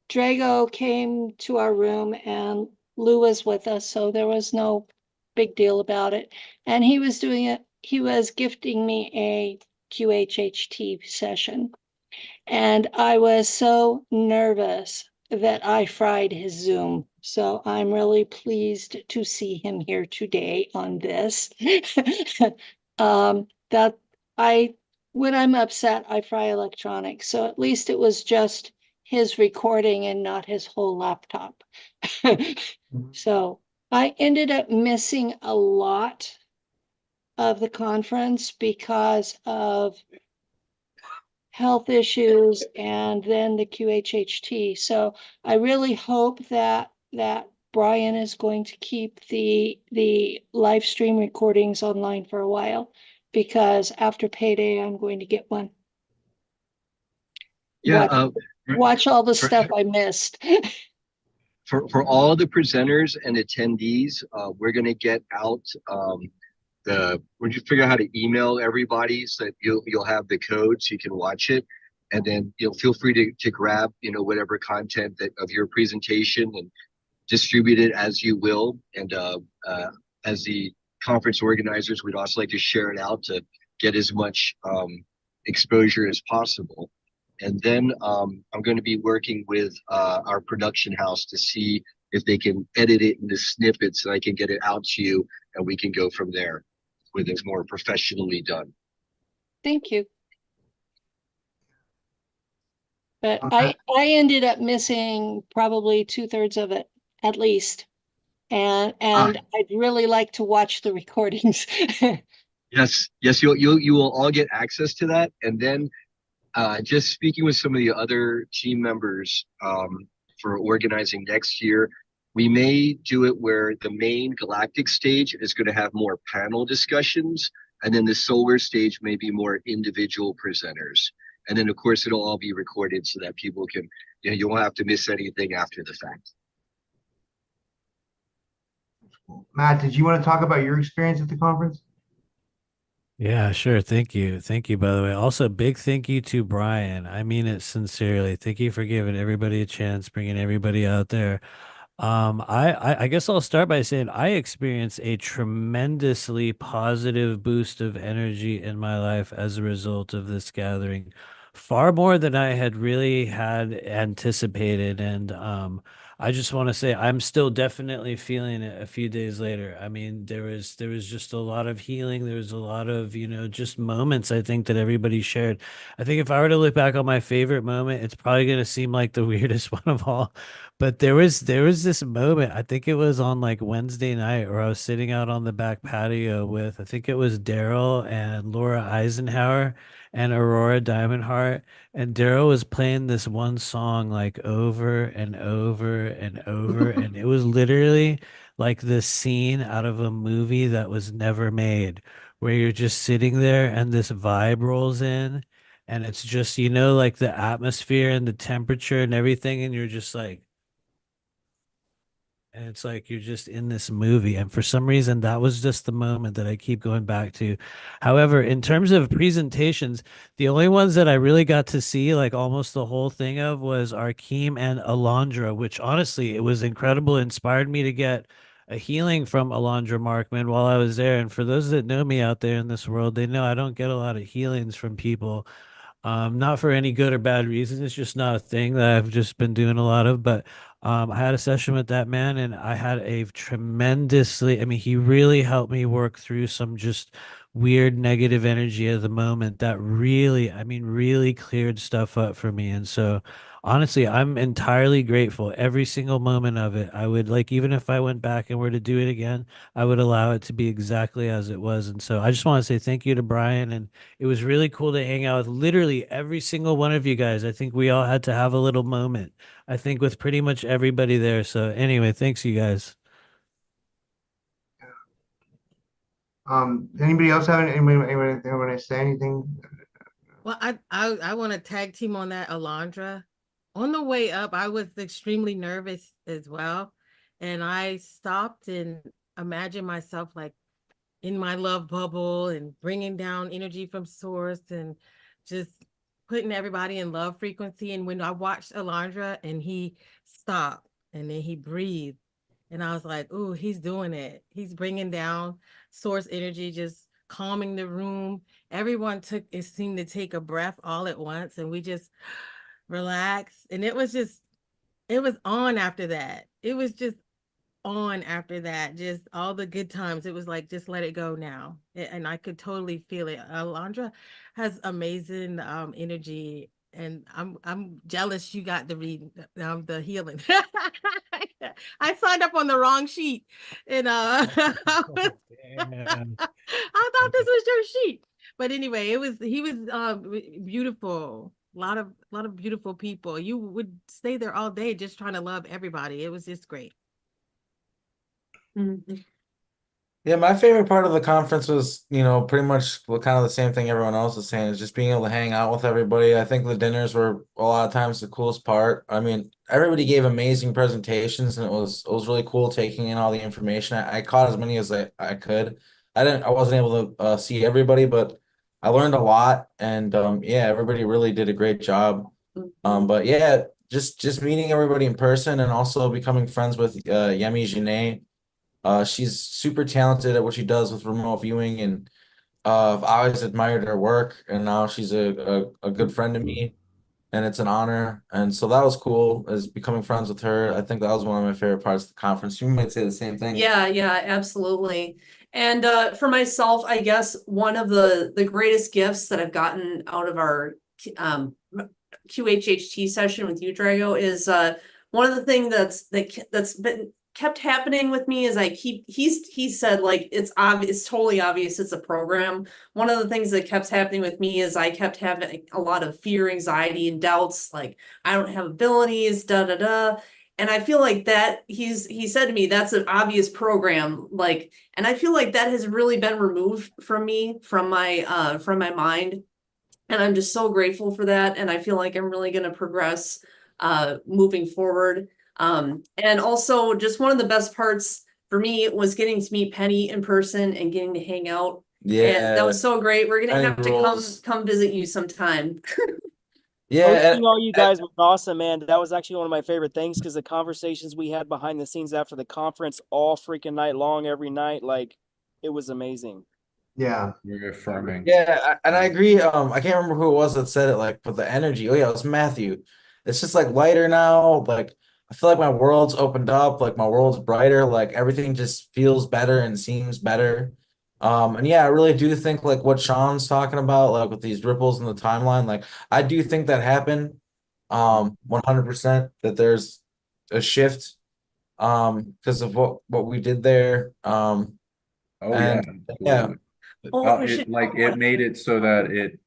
Drago came to our room, and Lou was with us, so there was no big deal about it. And he was gifting me a QHHT session. And I was so nervous that I fried his Zoom. So I'm really pleased to see him here today on this. When I'm upset, I fry electronics. So at least it was just his recording and not his whole laptop. So I ended up missing a lot of the conference because of health issues and then the QHHT. So I really hope that Brian is going to keep the live stream recordings online for a while, because after payday I'm going to get one. Yeah, Watch all the stuff I missed. For all the presenters and attendees, we're going to get out we're just figure out how to email everybody so that you'll have the code so you can watch it, and then feel free to grab whatever content of your presentation, and distribute it as you will. And as the conference organizers, we'd also like to share it out to get as much exposure as possible. And then I'm going to be working with our production house to see if they can edit it into snippets and I can get it out to you and we can go from there with it more professionally done. Thank you. But I ended up missing probably 2/3 of it at least. And I'd really like to watch the recordings. Yes, you will all get access to that. And then just speaking with some of the other team members for organizing next year, we may do it where the main galactic stage is going to have more panel discussions, and then the solar stage may be more individual presenters. And then, of course, it'll all be recorded so that people can, you won't have to miss anything after the fact. Matt, did you want to talk about your experience at the conference? Yeah, sure. Thank you. Thank you, by the way. Also, big thank you to Brian. I mean it sincerely. Thank you for giving everybody a chance, bringing everybody out there. I guess I'll start by saying I experienced a tremendously positive boost of energy in my life as a result of this gathering, far more than I had really had anticipated. And I just want to say I'm still definitely feeling it a few days later. I mean, there was just a lot of healing. There was a lot of, just moments I think that everybody shared. I think if I were to look back on my favorite moment, it's probably going to seem like the weirdest one of all. But there was this moment, I think it was on like Wednesday night, where I was sitting out on the back patio with, I think it was Daryl and Laura Eisenhower and Aurora Diamondheart. And Daryl was playing this one song like over and over and over. And it was literally like this scene out of a movie that was never made, where you're just sitting there and this vibe rolls in. And it's just, like the atmosphere and the temperature and everything. And you're just like, and it's like you're just in this movie. And for some reason, that was just the moment that I keep going back to. However, in terms of presentations, the only ones that I really got to see, like almost the whole thing of, was Arkeem and Alondra, which honestly, it was incredible. It inspired me to get a healing from Alondra Markman while I was there. And for those that know me out there in this world, they know I don't get a lot of healings from people. Not for any good or bad reason. It's just not a thing that I've just been doing a lot of. But I had a session with that man, and I had a tremendously, I mean, he really helped me work through some just weird negative energy at the moment that really, I mean, really cleared stuff up for me. And so, honestly, I'm entirely grateful every single moment of it. I would like, even if I went back and were to do it again, I would allow it to be exactly as it was. And so I just want to say thank you to Brian, and it was really cool to hang out with literally every single one of you guys. I think we all had to have a little moment, I think, with pretty much everybody there. So anyway, thanks you guys. Anybody else have anybody want to say anything? Well, I want to tag team on that, Alondra. On the way up, I was extremely nervous as well. And I stopped and imagined myself like in my love bubble and bringing down energy from source and just putting everybody in love frequency. And when I watched Alondra and he stopped and then he breathed, and I was like, "Ooh, he's doing it. He's bringing down source energy, just calming the room." Everyone it seemed to take a breath all at once, and we just relaxed. And it was on after that. It was just on after that, just all the good times. It was like, just let it go now. And I could totally feel it. Alondra has amazing energy, and I'm jealous you got the the healing. I signed up on the wrong sheet, and I thought this was your sheet. But anyway, he was beautiful. A lot of beautiful people. You would stay there all day just trying to love everybody. It was just great. Yeah, my favorite part of the conference was, pretty much kind of the same thing everyone else is saying, is just being able to hang out with everybody. I think the dinners were a lot of times the coolest part. I mean, everybody gave amazing presentations, and it was really cool taking in all the information. I caught as many as I could. I wasn't able to see everybody, but I learned a lot, and yeah, everybody really did a great job. But yeah, just meeting everybody in person and also becoming friends with Yemi Janae. She's super talented at what she does with remote viewing, and I've always admired her work, and now she's a good friend to me, and it's an honor. And so that was cool, is becoming friends with her. I think that was one of my favorite parts of the conference. You might say the same thing. Yeah, yeah, absolutely. And for myself, I guess one of the greatest gifts that I've gotten out of our QHHT session with you, Drago, is one of the things that's been kept happening with me is he said, like, it's obvious, it's totally obvious it's a program. One of the things that kept happening with me is I kept having a lot of fear, anxiety, and doubts, like I don't have abilities, da da da. And I feel like that he said to me, that's an obvious program, like, and I feel like that has really been removed from me, from my mind. And I'm just so grateful for that. And I feel like I'm really going to progress moving forward. And also just one of the best parts for me was getting to meet Penny in person and getting to hang out. Yeah, and that was so great. We're gonna Penny have to rules. come visit you sometime. Yeah, Hosting all you guys was awesome, man. That was actually one of my favorite things because the conversations we had behind the scenes after the conference all freaking night long, every night, like it was amazing. Yeah. Very affirming. yeah, and I agree. I can't remember who it was that said it, like, but the energy. Oh yeah, it was Matthew. It's just like lighter now. Like I feel like my world's opened up. Like my world's brighter. Like everything just feels better and seems better. And yeah, I really do think like what Sean's talking about, like with these ripples in the timeline. Like I do think that happened. 100% that there's a shift. Because of what we did there. Oh yeah, And yeah. absolutely. Oh, we It should like it made it so that it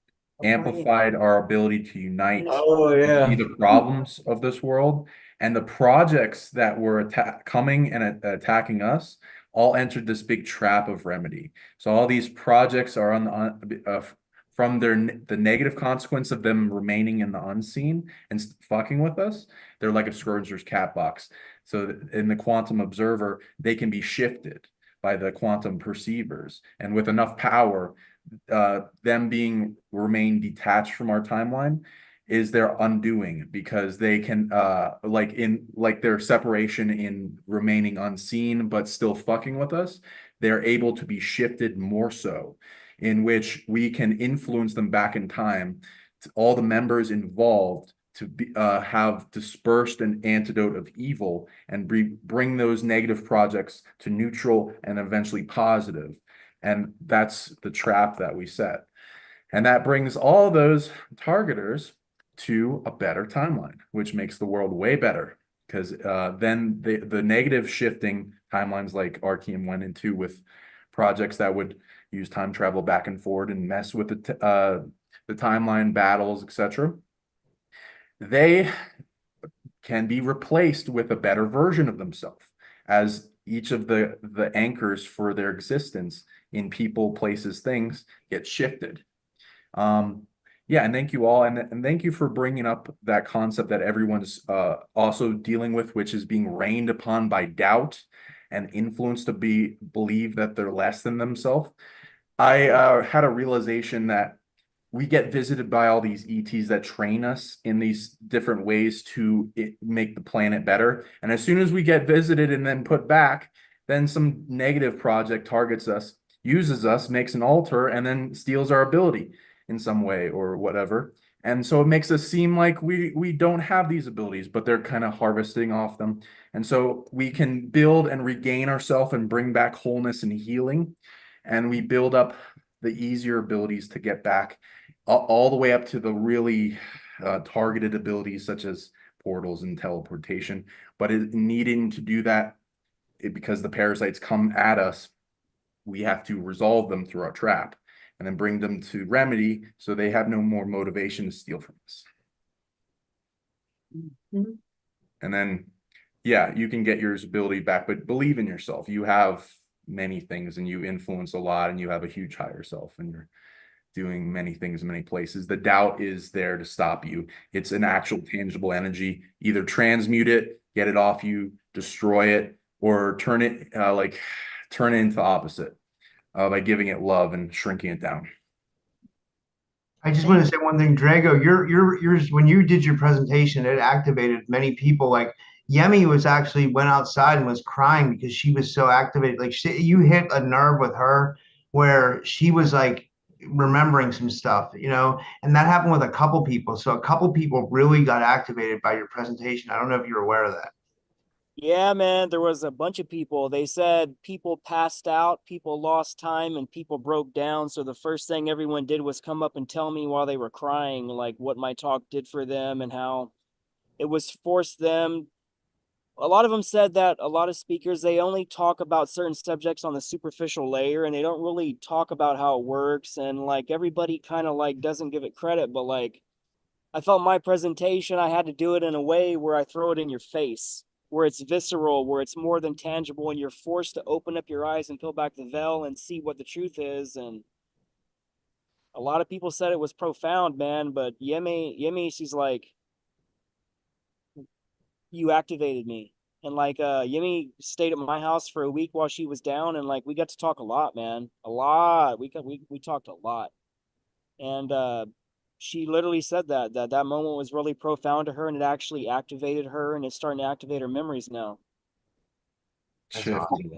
amplified our ability to unite Oh and see yeah. the problems of this world, and the projects that were coming and attacking us all entered this big trap of remedy. So all these projects are from the negative consequence of them remaining in the unseen and fucking with us. They're like a Schrödinger's cat box. So in the quantum observer, they can be shifted by the quantum perceivers, and with enough power, them being remain detached from our timeline is their undoing, because they can like their separation in remaining unseen but still fucking with us, they're able to be shifted more so, in which we can influence them back in time, to all the members involved to have dispersed an antidote of evil and bring those negative projects to neutral and eventually positive. And that's the trap that we set. And that brings all those targeters to a better timeline, which makes the world way better. Because then the negative shifting timelines like RTM went into with projects that would use time travel back and forward and mess with the timeline battles, etc., they can be replaced with a better version of themselves, as each of the anchors for their existence in people, places, things get shifted. Yeah, and thank you all, and thank you for bringing up that concept that everyone's also dealing with, which is being rained upon by doubt and influenced to believe that they're less than themselves. I had a realization that we get visited by all these ETs that train us in these different ways to make the planet better. And as soon as we get visited and then put back, then some negative project targets us, uses us, makes an altar, and then steals our ability in some way or whatever. And so it makes us seem like we don't have these abilities, but they're kind of harvesting off them. And so we can build and regain ourselves and bring back wholeness and healing. And we build up the easier abilities to get back all the way up to the really targeted abilities such as portals and teleportation. But needing to do that, because the parasites come at us, we have to resolve them through our trap and then bring them to remedy so they have no more motivation to steal from us. Mm-hmm. And then, yeah, you can get your ability back, but believe in yourself. You have many things and you influence a lot and you have a huge higher self and you're doing many things in many places. The doubt is there to stop you. It's an actual tangible energy. Either transmute it, get it off you, destroy it, or turn it into the opposite by giving it love and shrinking it down. I just want to say one thing, Drago. Yours when you did your presentation, it activated many people. Like Yemi was actually went outside and was crying because she was so activated. Like you hit a nerve with her where she was like remembering some stuff, and that happened with a couple people. So a couple people really got activated by your presentation. I don't know if you're aware of that. Yeah, man, there was a bunch of people. They said people passed out, people lost time, and people broke down. So the first thing everyone did was come up and tell me while they were crying, like what my talk did for them and how it was forced them. A lot of them said that a lot of speakers, they only talk about certain subjects on the superficial layer and they don't really talk about how it works. And like everybody kind of like doesn't give it credit, but like I felt my presentation, I had to do it in a way where I throw it in your face, where it's visceral, where it's more than tangible, and you're forced to open up your eyes and peel back the veil and see what the truth is. And a lot of people said it was profound, man. But Yemi, she's like, you activated me. And like Yemi stayed at my house for a week while she was down, and like we got to talk a lot, man. A lot. We talked a lot. And she literally said that moment was really profound to her, and it actually activated her, and it's starting to activate her memories now.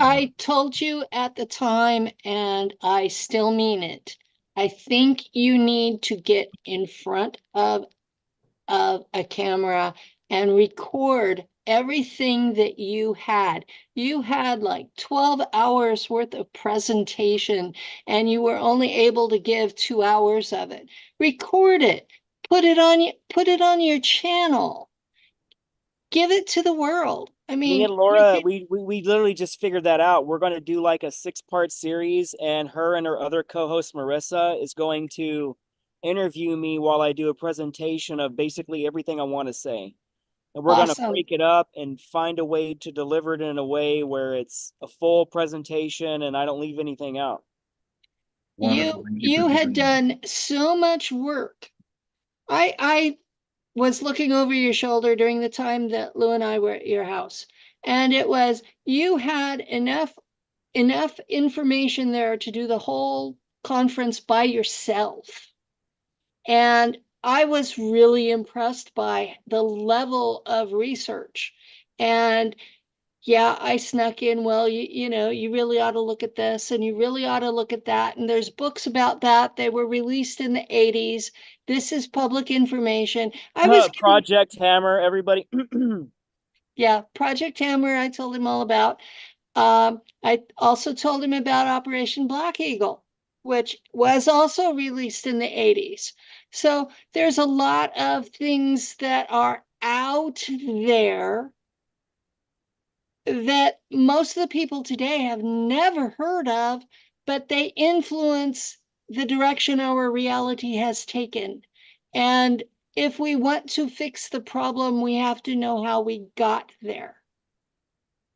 I told you at the time, and I still mean it. I think you need to get in front of a camera and record everything that you had. You had like 12 hours worth of presentation, and you were only able to give 2 hours of it. Record it. Put it on your channel. Give it to the world. I Me mean, and Laura, we literally just figured that out. We're going to do like a 6-part series, and her other co-host Marissa is going to interview me while I do a presentation of basically everything I want to say. And we're going to awesome. break it up and find a way to deliver it in a way where it's a full presentation and I don't leave anything out. You had done so much work. I was looking over your shoulder during the time that Lou and I were at your house, and it was you had enough information there to do the whole conference by yourself. And I was really impressed by the level of research. And yeah, I snuck in, well, you really ought to look at this and you really ought to look at that. And there's books about that. They were released in the 80s. This is public information. Project Hammer, everybody. Yeah, Project Hammer, I told him all about. I also told him about Operation Black Eagle, which was also released in the 80s. So there's a lot of things that are out there that most of the people today have never heard of, but they influence the direction our reality has taken. And if we want to fix the problem, we have to know how we got there.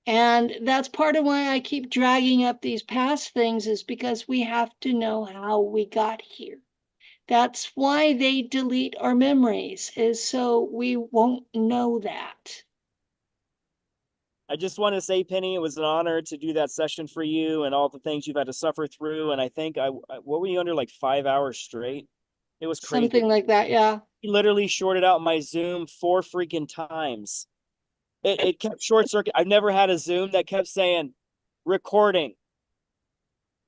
And that's part of why I keep dragging up these past things, is because we have to know how we got here. That's why they delete our memories, is so we won't know that. I just want to say, Penny, it was an honor to do that session for you and all the things you've had to suffer through. And I think what were you under, like 5 hours straight? It was crazy. Something like that, yeah. He literally shorted out my Zoom 4 freaking times. It kept short circuit. I've never had a Zoom that kept saying recording,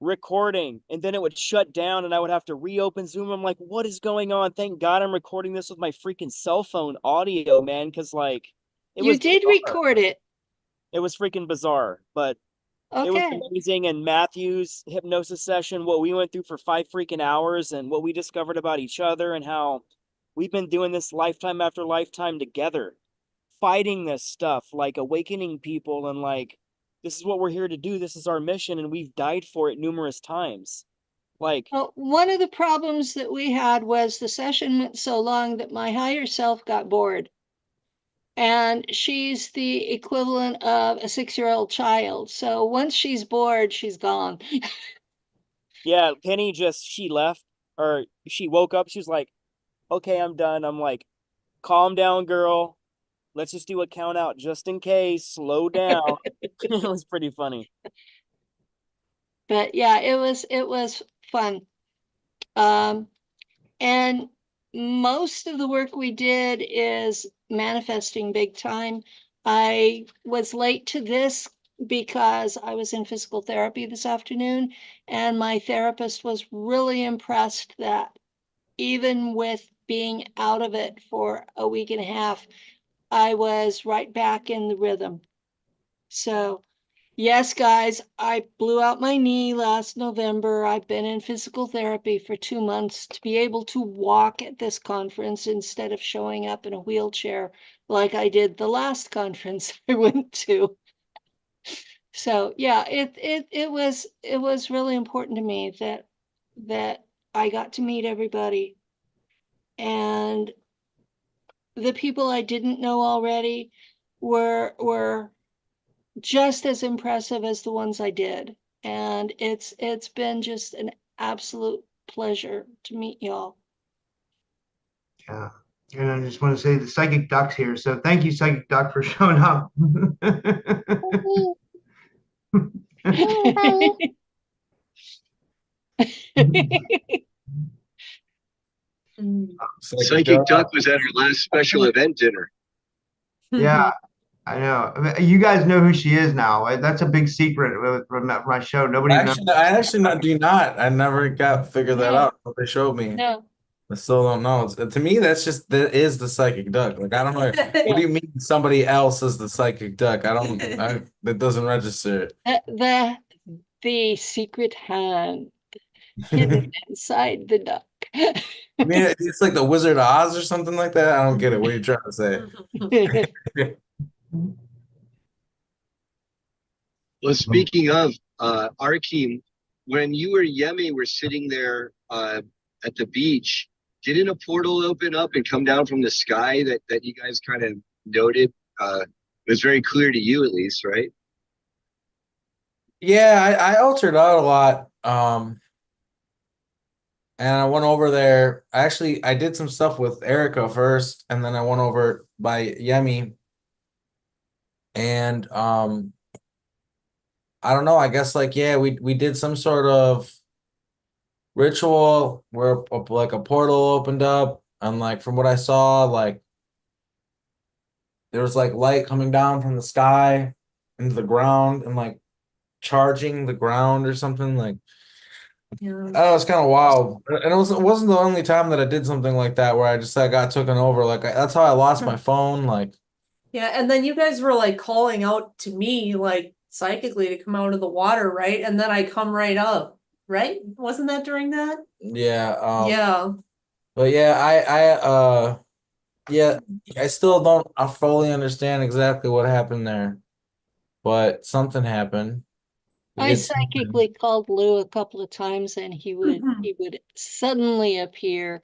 and then it would shut down and I would have to reopen Zoom. I'm like, what is going on? Thank God I'm recording this with my freaking cell phone audio, man, because like you did record it. It was freaking bizarre, but okay. It was amazing. And Matthew's hypnosis session, what we went through for 5 freaking hours and what we discovered about each other and how we've been doing this lifetime after lifetime together, fighting this stuff, like awakening people, and like, this is what we're here to do. This is our mission, and we've died for it numerous times. Like, well, one of the problems that we had was the session went so long that my higher self got bored. And she's the equivalent of a 6-year-old child. So once she's bored, she's gone. Yeah, Penny she left, or she woke up. She's like, okay, I'm done. I'm like, calm down, girl. Let's just do a count out just in case. Slow down. It was pretty funny. But yeah, it was fun. And most of the work we did is manifesting big time. I was late to this because I was in physical therapy this afternoon, and my therapist was really impressed that even with being out of it for a week and a half, I was right back in the rhythm. So yes, guys, I blew out my knee last November. I've been in physical therapy for 2 months to be able to walk at this conference instead of showing up in a wheelchair like I did the last conference I went to. So yeah, it was really important to me that I got to meet everybody, and the people I didn't know already were just as impressive as the ones I did. And it's been just an absolute pleasure to meet y'all. Yeah. And I just want to say the psychic duck's here. So thank you, psychic duck, for showing up. Psychic Duck was at our last special event dinner. Yeah, I know. I mean, you guys know who she is now. That's a big secret from my show. Nobody knows. I actually do not. I never got figured that out. What they showed me. No. I still don't know. To me, that is the psychic duck. Like I don't know. What do you mean somebody else is the psychic duck? That doesn't register. The secret hand hidden inside the duck. I mean, it's like the Wizard of Oz or something like that. I don't get it. What are you trying to say? Well, speaking of Arkeem, when you and Yemi were sitting there at the beach, didn't a portal open up and come down from the sky that you guys kind of noted? It was very clear to you, at least, right? Yeah, I altered out a lot. And I went over there. I did some stuff with Erica first, and then I went over by Yemi. And I don't know, I guess we did some sort of ritual where like a portal opened up, and like from what I saw, like there was like light coming down from the sky into the ground and like charging the ground or something. Like oh, it's kind of wild. And it wasn't the only time that I did something like that where I got taken over. Like that's how I lost my phone. Like Yeah, and then you guys were like calling out to me like psychically to come out of the water, right? And then I come right up, right? Wasn't that during that? yeah, Yeah. but yeah, I still don't fully understand exactly what happened there, but something happened. I psychically called Lou a couple of times, and he would suddenly appear.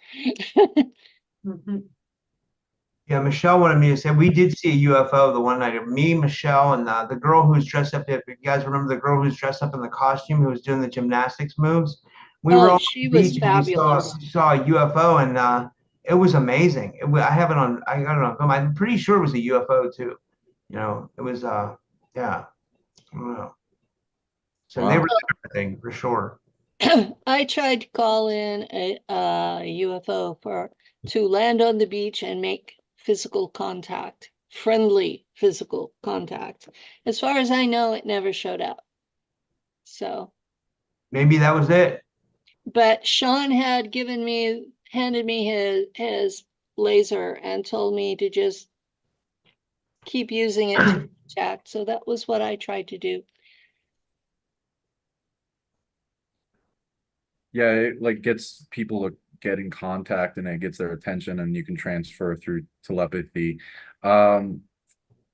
Yeah, Michelle wanted me to say we did see a UFO the one night. Me, Michelle, and the girl who was dressed up. If you guys remember the girl who was dressed up in the costume who was doing the gymnastics moves, we were all She on the was beach and fabulous. we saw a UFO, and it was amazing. I have it on. I got it on film. I'm pretty sure it was a UFO too. You know, it was. Yeah. I don't know. So they were everything for sure. I tried to call in a UFO to land on the beach and make physical contact, friendly physical contact. As far as I know, it never showed up. So maybe that was it. But Sean had handed me his laser and told me to just keep using it to contact. So that was what I tried to do. Yeah, it like gets people to get in contact and it gets their attention and you can transfer through telepathy. And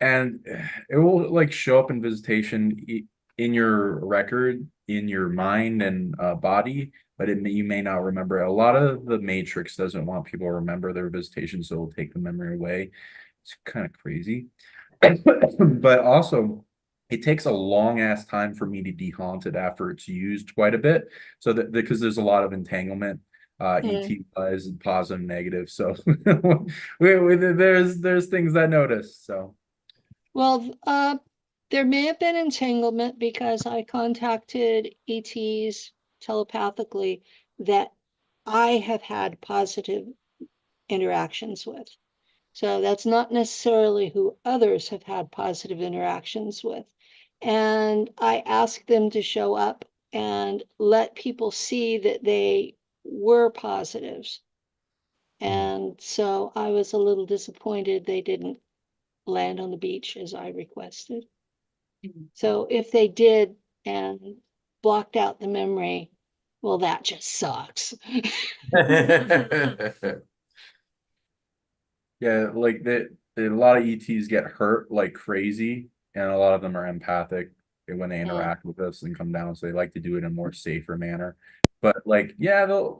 it will like show up in visitation in your record, in your mind and body, but you may not remember it. A lot of the Matrix doesn't want people to remember their visitation, so it'll take the memory away. It's kind of crazy. But also, it takes a long ass time for me to dehaunt it after it's used quite a bit. So that because there's a lot of entanglement, ET wise and positive and negative. So there's things I notice. So Well, there may have been entanglement because I contacted ETs telepathically that I have had positive interactions with. So that's not necessarily who others have had positive interactions with. And I ask them to show up and let people see that they were positives. And so I was a little disappointed they didn't land on the beach as I requested. So if they did and blocked out the memory, well, that just sucks. Yeah, like a lot of ETs get hurt like crazy, and a lot of them are empathic when they interact with us and come down, so they like to do it in a more safer manner. But like, yeah, they'll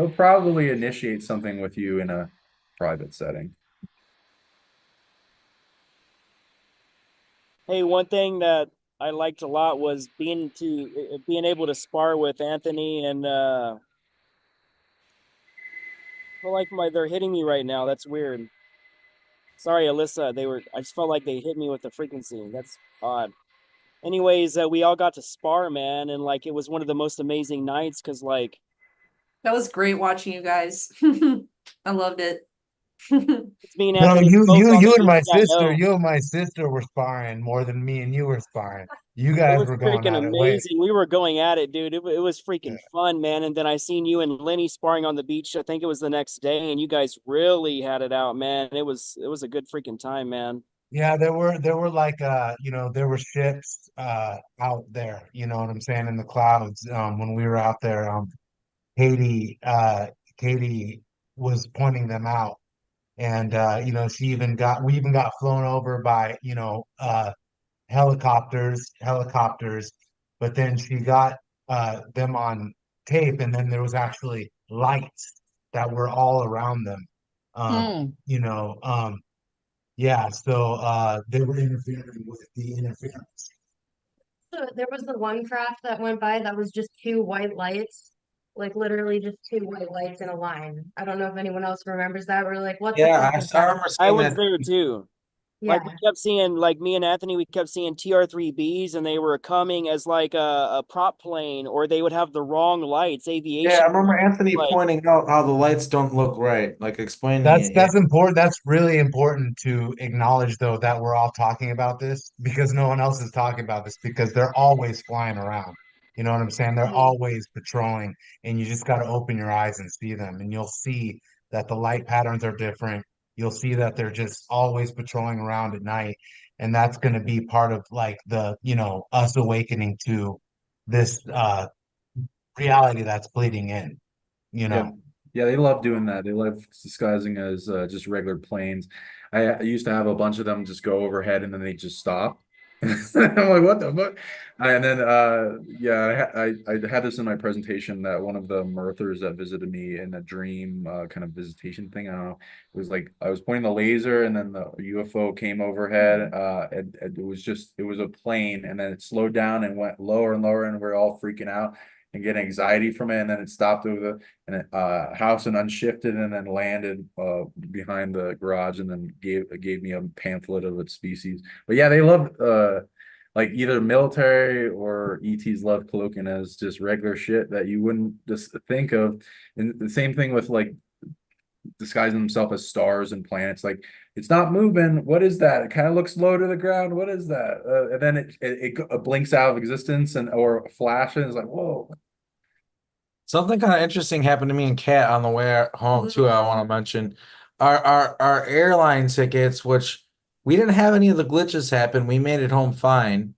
probably initiate something with you in a private setting. Hey, one thing that I liked a lot was being able to spar with Anthony and I feel like they're hitting me right now. That's weird. Sorry, Alyssa. I just felt like they hit me with the frequency. That's odd. Anyways, we all got to spar, man, and like it was one of the most amazing nights because like That was great watching you guys. I loved it. it's me and No, Anthony both on the you and beach. my I sister, know. you and my sister were sparring more than me and you were sparring. You It guys was were going freaking at it way. amazing. We were going at it, dude. It was Yeah. freaking fun, man. And then I seen you and Lenny sparring on the beach. I think it was the next day, and you guys really had it out, man. It was a good freaking time, man. Yeah, there were like there were ships out there, you know what I'm saying, in the clouds when we were out there. Katie Katie was pointing them out, and we even got flown over by helicopters, but then she got them on tape, and then there was actually lights that were all around them. Hmm. Yeah, so they were interfering with the interference. So there was the one craft that went by that was just two white lights, like literally just two white lights in a line. I don't know if anyone else remembers that. We're like, what the Yeah, fuck is I that? remember I seeing was that. there too. Yeah. Like we kept seeing, like me and Anthony, we kept seeing TR3Bs, and they were coming as like a prop plane, or they would have the wrong lights, Yeah, I aviation. remember Anthony Like, pointing out how the lights don't look right, like explaining That's it. Yeah. that's important. That's really important to acknowledge, though, that we're all talking about this because no one else is talking about this because they're always flying around. You know what I'm saying? They're always patrolling, and you just got to open your eyes and see them, and you'll see that the light patterns are different. You'll see that they're just always patrolling around at night, and that's going to be part of like us awakening to this reality that's bleeding in, you Yeah, know. yeah, they love doing that. They love disguising as just regular planes. I used to have a bunch of them just go overhead and then they just stop. I'm like, what the fuck? And then yeah, I had this in my presentation that one of the Murthers that visited me in a dream kind of visitation thing. I don't know. It was like I was pointing the laser and then the UFO came overhead. And it was a plane and then it slowed down and went lower and lower and we're all freaking out and getting anxiety from it. And then it stopped over the house and unshifted and then landed behind the garage and then gave me a pamphlet of its species. But yeah, they love like either military or ETs love cloaking as just regular shit that you wouldn't just think of. And the same thing with like disguising themselves as stars and planets. Like it's not moving. What is that? It kind of looks low to the ground. What is that? And then it blinks out of existence or flashes. It's like whoa. Something kind of interesting happened to me and Kat on the way home too. I want to mention our airline tickets, which we didn't have any of the glitches happen. We made it home fine.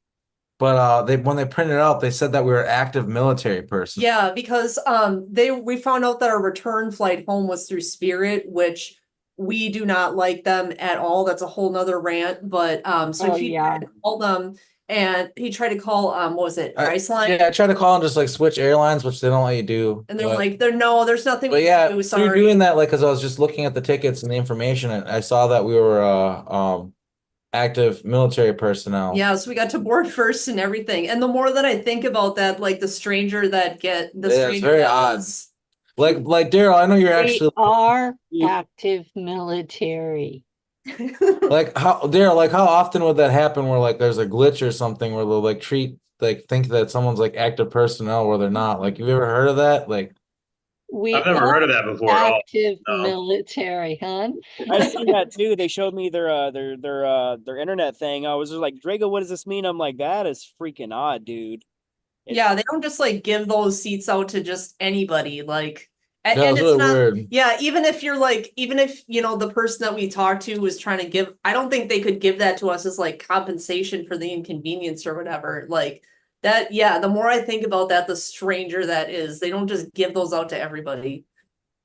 But they when they printed it out, they said that we were active military person. Yeah, because we found out that our return flight home was through Spirit, which we do not like them at all. That's a whole nother rant. But so Oh, he yeah. tried to call them and he tried to call what was it, Priceline? Yeah, I tried to call and just like switch airlines, which they don't let you do. And they're like, no, there's nothing But we yeah, can do, through sorry. doing that, like, because I was just looking at the tickets and the information, and I saw that we were active military personnel. Yeah, so we got to board first and everything. And the more that I think about that, like the stranger that It's very odd. was. Like Daryl, I know you're We actually are active military. like how Daryl, like how often would that happen where like there's a glitch or something where they'll like think that someone's like active personnel where they're not? Like, have you ever heard of that? Like, I've never heard of that before at all. Active No. military, huh? I seen that too. They showed me their internet thing. I was just like, Drago, what does this mean? I'm like, that is freaking odd, dude. Yeah, they don't just like give those seats out to just anybody. Like, That and was it's really not, weird. yeah, even if you're like, even if, you know, the person that we talked to was trying to give, I don't think they could give that to us as like compensation for the inconvenience or whatever. Like that, yeah, the more I think about that, the stranger that is. They don't just give those out to everybody.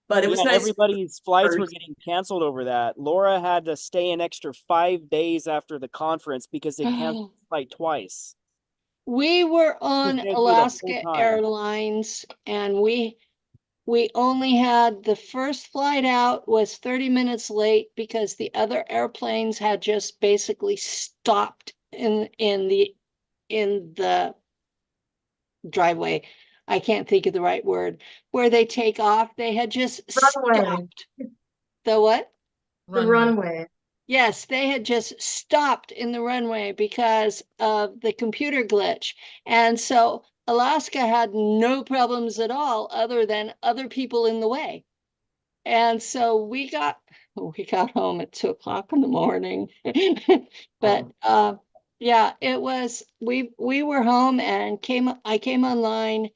But it Yeah, was and nice. everybody's flights were getting canceled over that. Laura had to stay an extra 5 days after the conference because they canceled the flight twice. We were on They had to do it a full Alaska time. Airlines, and we only had the first flight out was 30 minutes late because the other airplanes had just basically stopped in the driveway. I can't think of the right word. Where they take off, they had just Runway. stopped. The what? The runway. Yes, they had just stopped in the runway because of the computer glitch. And so Alaska had no problems at all other than other people in the way. And so we got home at 2 o'clock in the morning. But yeah, it was we were home and I came online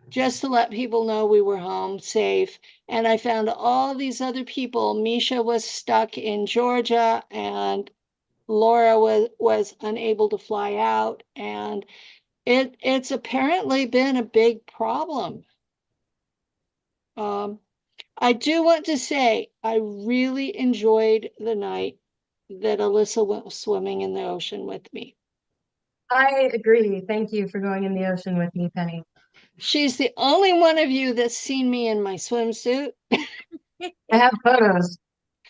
just to let people know we were home safe. And I found all these other people. Misha was stuck in Georgia and Laura was unable to fly out. And it's apparently been a big problem. I do want to say I really enjoyed the night that Alyssa went swimming in the ocean with me. I agree. Thank you for going in the ocean with me, Penny. She's the only one of you that's seen me in my swimsuit. I have photos.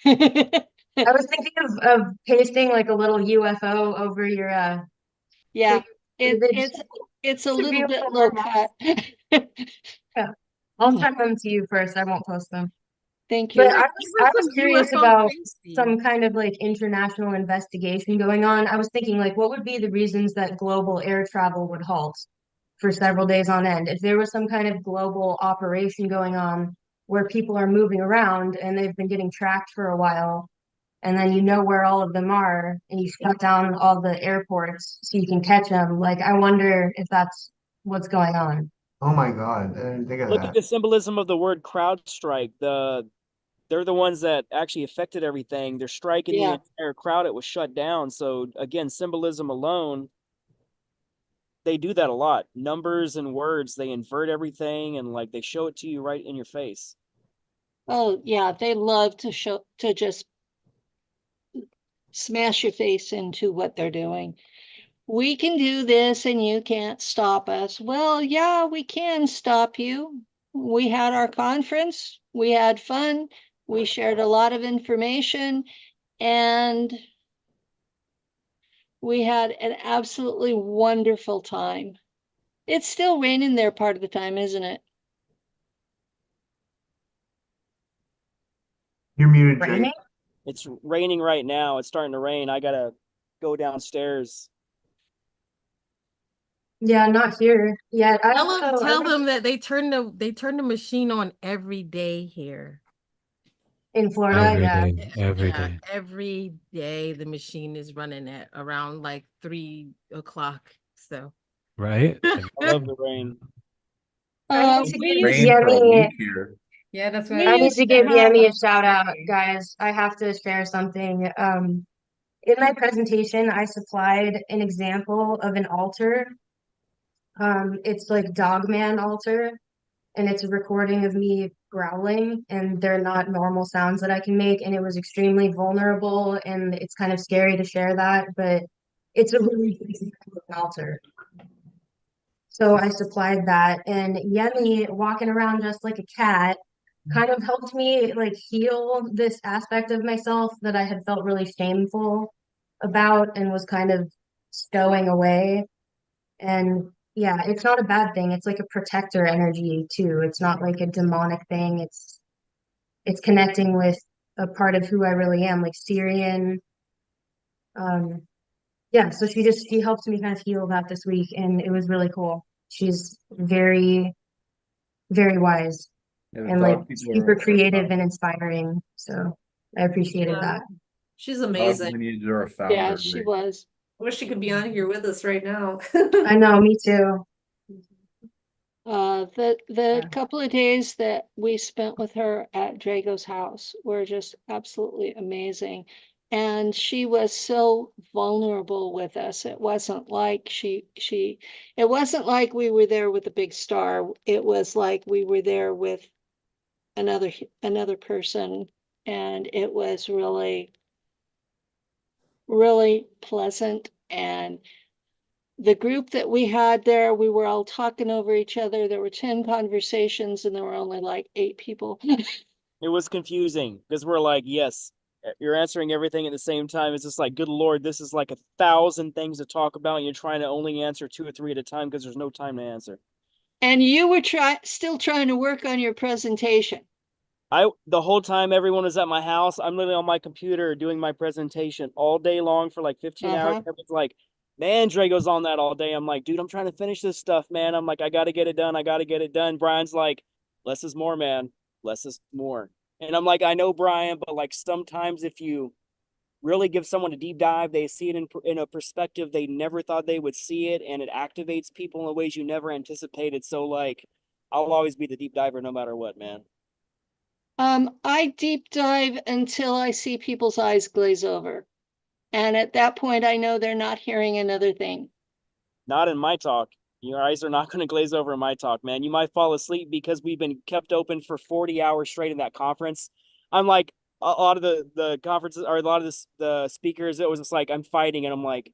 I was thinking of pasting like a little UFO over your yeah, it's it's a little bit low cut. Yeah. I'll send them to you first. I won't post them. Thank you. But I was some curious UFO about pasty. some kind of like international investigation going on. I was thinking like what would be the reasons that global air travel would halt for several days on end? If there was some kind of global operation going on where people are moving around and they've been getting tracked for a while, and then you know where all of them are, and you shut down all the airports so you can catch them. Like, I wonder if that's what's going on. Oh my God, I didn't think of Look at that. the symbolism of the word CrowdStrike. They're the ones that actually affected everything. They're striking the entire crowd. It was shut down. So again, symbolism alone, they do that a lot. Numbers and words, they invert everything and like they show it to you right in your face. Oh yeah, they love to just smash your face into what they're doing. We can do this and you can't stop us. Well, yeah, we can stop you. We had our conference, we had fun, we shared a lot of information, and we had an absolutely wonderful time. It's still raining there part of the time, isn't it? You're muted, Jake. Raining? It's raining right now. It's starting to rain. I gotta go downstairs. Yeah, not here yet. I Tell them that they turn the machine on every day here. In Florida, Every yeah. day, every day. Every day the machine is running at around like 3 o'clock. So Right? I love the rain. I need to give Rain for a Yemi. week here. Yeah, that's what I need to give Yemi a shout out, guys. I have to share something. In my presentation, I supplied an example of an altar. It's like Dogman altar, and it's a recording of me growling, and they're not normal sounds that I can make, and it was extremely vulnerable, and it's kind of scary to share that, but it's a really good example of an altar. So I supplied that, and Yemi walking around just like a cat kind of helped me like heal this aspect of myself that I had felt really shameful about and was kind of stowing away. And yeah, it's not a bad thing. It's like a protector energy too. It's not like a demonic thing. It's connecting with a part of who I really am, like Syrian. Yeah, so she helped me kind of heal that this week, and it was really cool. She's very, very wise. Yeah, the and like dog people super are creative and founders. inspiring. So I appreciated Yeah. that. She's Dog amazing. lineage are a Yeah, founder. she Like, was. I wish she could be on here with us right now. I know, me too. The Yeah. couple of days that we spent with her at Drago's house were just absolutely amazing. And she was so vulnerable with us. It wasn't like it wasn't like we were there with a big star. It was like we were there with another person, and it was really, really pleasant. And the group that we had there, we were all talking over each other. There were 10 conversations and there were only like 8 people. It was confusing because we're like, yes, you're answering everything at the same time. It's just like, good Lord, this is like 1,000 things to talk about. And you're trying to only answer 2 or 3 at a time because there's no time to answer. And you were still trying to work on your presentation. The whole time everyone was at my house, I'm literally on my computer doing my presentation all day long for like 15 hours. Everyone's like, man, Drago's on that all day. I'm like, dude, I'm trying to finish this stuff, man. I'm like, I got to get it done. I got to get it done. Brian's like, less is more, man. Less is more. And I'm like, I know, Brian, but like sometimes if you really give someone a deep dive, they see it in a perspective they never thought they would see it, and it activates people in ways you never anticipated. So like, I'll always be the deep diver no matter what, man. I deep dive until I see people's eyes glaze over. And at that point, I know they're not hearing another thing. Not in my talk. Your eyes are not going to glaze over in my talk, man. You might fall asleep because we've been kept open for 40 hours straight in that conference. I'm like, a lot of the conferences, or a lot of the speakers, it was just like, I'm fighting, and I'm like,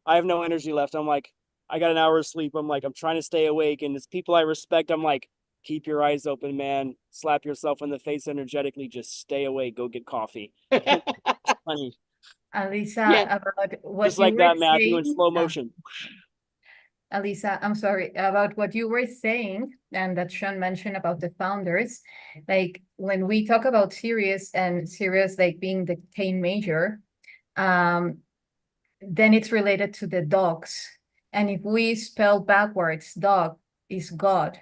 I have no energy left. I'm like, I got an hour of sleep. I'm like, I'm trying to stay awake. And it's people I respect. I'm like, keep your eyes open, man. Slap yourself in the face energetically. Just stay awake. Go get coffee. It's funny. Alisa, about what Just you like were that, Matthew, in saying. slow motion. Alisa, I'm sorry, about what you were saying and that Sean mentioned about the founders. Like when we talk about Sirius and Sirius like being the Cain major, then it's related to the dogs. And if we spell backwards, dog is God.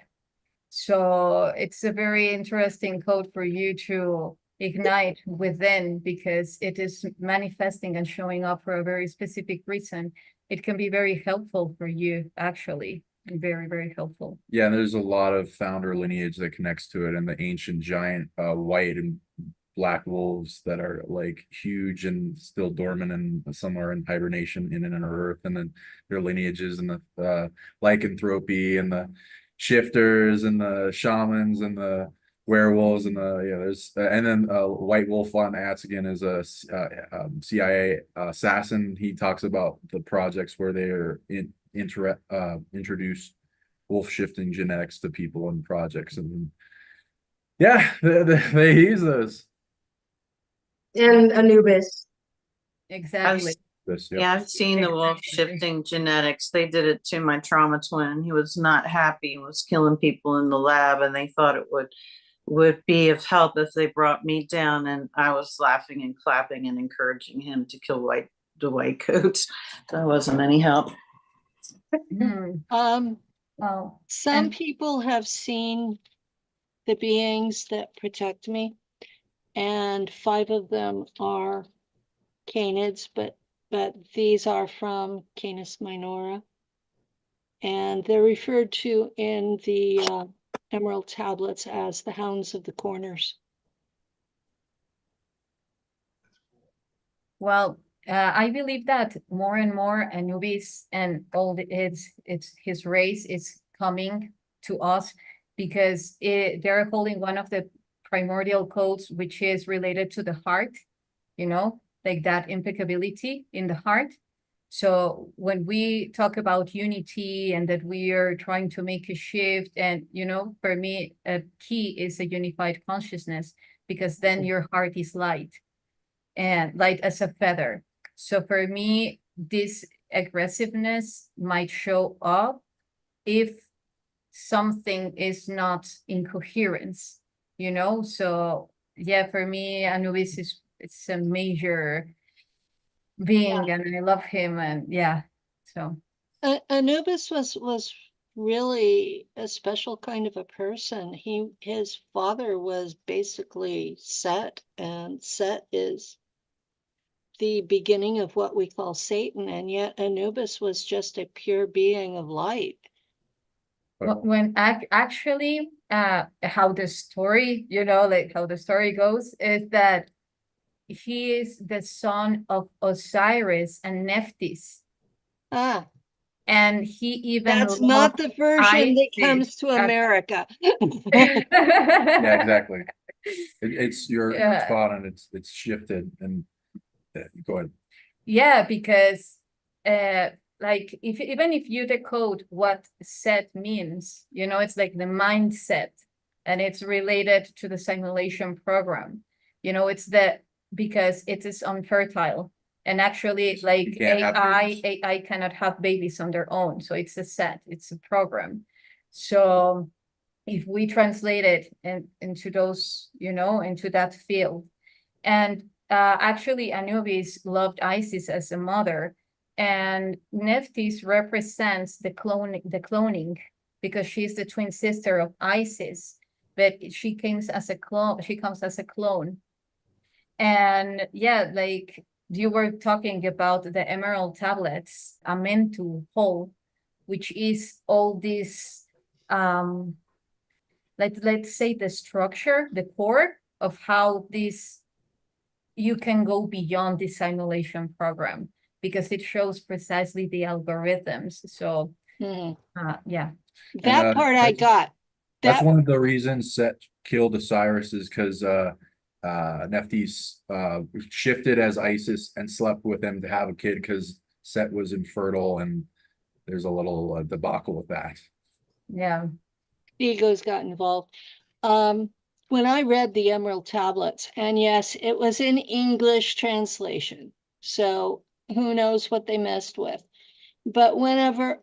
So it's a very interesting code for you to ignite within, because it is manifesting and showing up for a very specific reason. It can be very helpful for you, actually. Very, very helpful. yeah, and there's a lot of founder lineage that connects to it, and the ancient giant white and black wolves that are like huge and still dormant, and some are in hibernation in and under earth, and then their lineages, and the lycanthropy, and the shifters, and the shamans, and the werewolves, and there's and then White Wolf von Atzingen is a CIA assassin. He talks about the projects where they are introduce wolf shifting genetics to people and projects, and yeah, they use those. And Anubis. Exactly. Yeah, I've seen the wolf shifting genetics. They did it to my trauma twin. He was not happy and was killing people in the lab, and they thought it would be of help if they brought me down, and I was laughing and clapping and encouraging him to kill the white coats. That wasn't any help. Some people have seen the beings that protect me, and 5 of them are canids, but these are from Canis Minora, and they're referred to in the Emerald Tablets as the Hounds of the Corners. Well, I believe that more and more Anubis and all his race is coming to us, because they're holding one of the primordial codes, which is related to the heart, like that impeccability in the heart. So when we talk about unity and that we are trying to make a shift, and for me, a key is a unified consciousness, because then your heart is light, and light as a feather. So for me, this aggressiveness might show up if something is not in coherence, So yeah, for me, Anubis it's a major being, and I love him, and yeah. So Anubis was really a special kind of a person. His father was basically Set, and Set is the beginning of what we call Satan, and yet Anubis was just a pure being of light. When actually, how the story, like how the story goes, is that he is the son of Osiris and Nephthys. Ah, and he even that's not loved the version that Isis comes to as- America. Yeah, exactly. It's you're Yeah. spot on. It's shifted and go ahead. Yeah, because like even if you decode what set means, it's like the mindset, and it's related to the simulation program. It's because it is unfertile. And actually, like can't have babies. AI cannot have babies on their own. So it's a set, it's a program. So if we translate it into those, into that field. And actually, Anubis loved Isis as a mother, and Nephthys represents the cloning, because she's the twin sister of Isis, but she comes as a clone. She comes as a clone, and yeah, like you were talking about the emerald tablets, Amentu whole, which is all this let's say the structure, the core of how this you can go beyond the simulation program, because it shows precisely the algorithms. So yeah, that part I got. That's one of the reasons Set killed Osiris, is because Nephthys shifted as Isis and slept with him to have a kid because Set was infertile, and there's a little debacle with that. Yeah, egos got involved. When I read the Emerald Tablets, and yes, it was in English translation, so who knows what they messed with. But whenever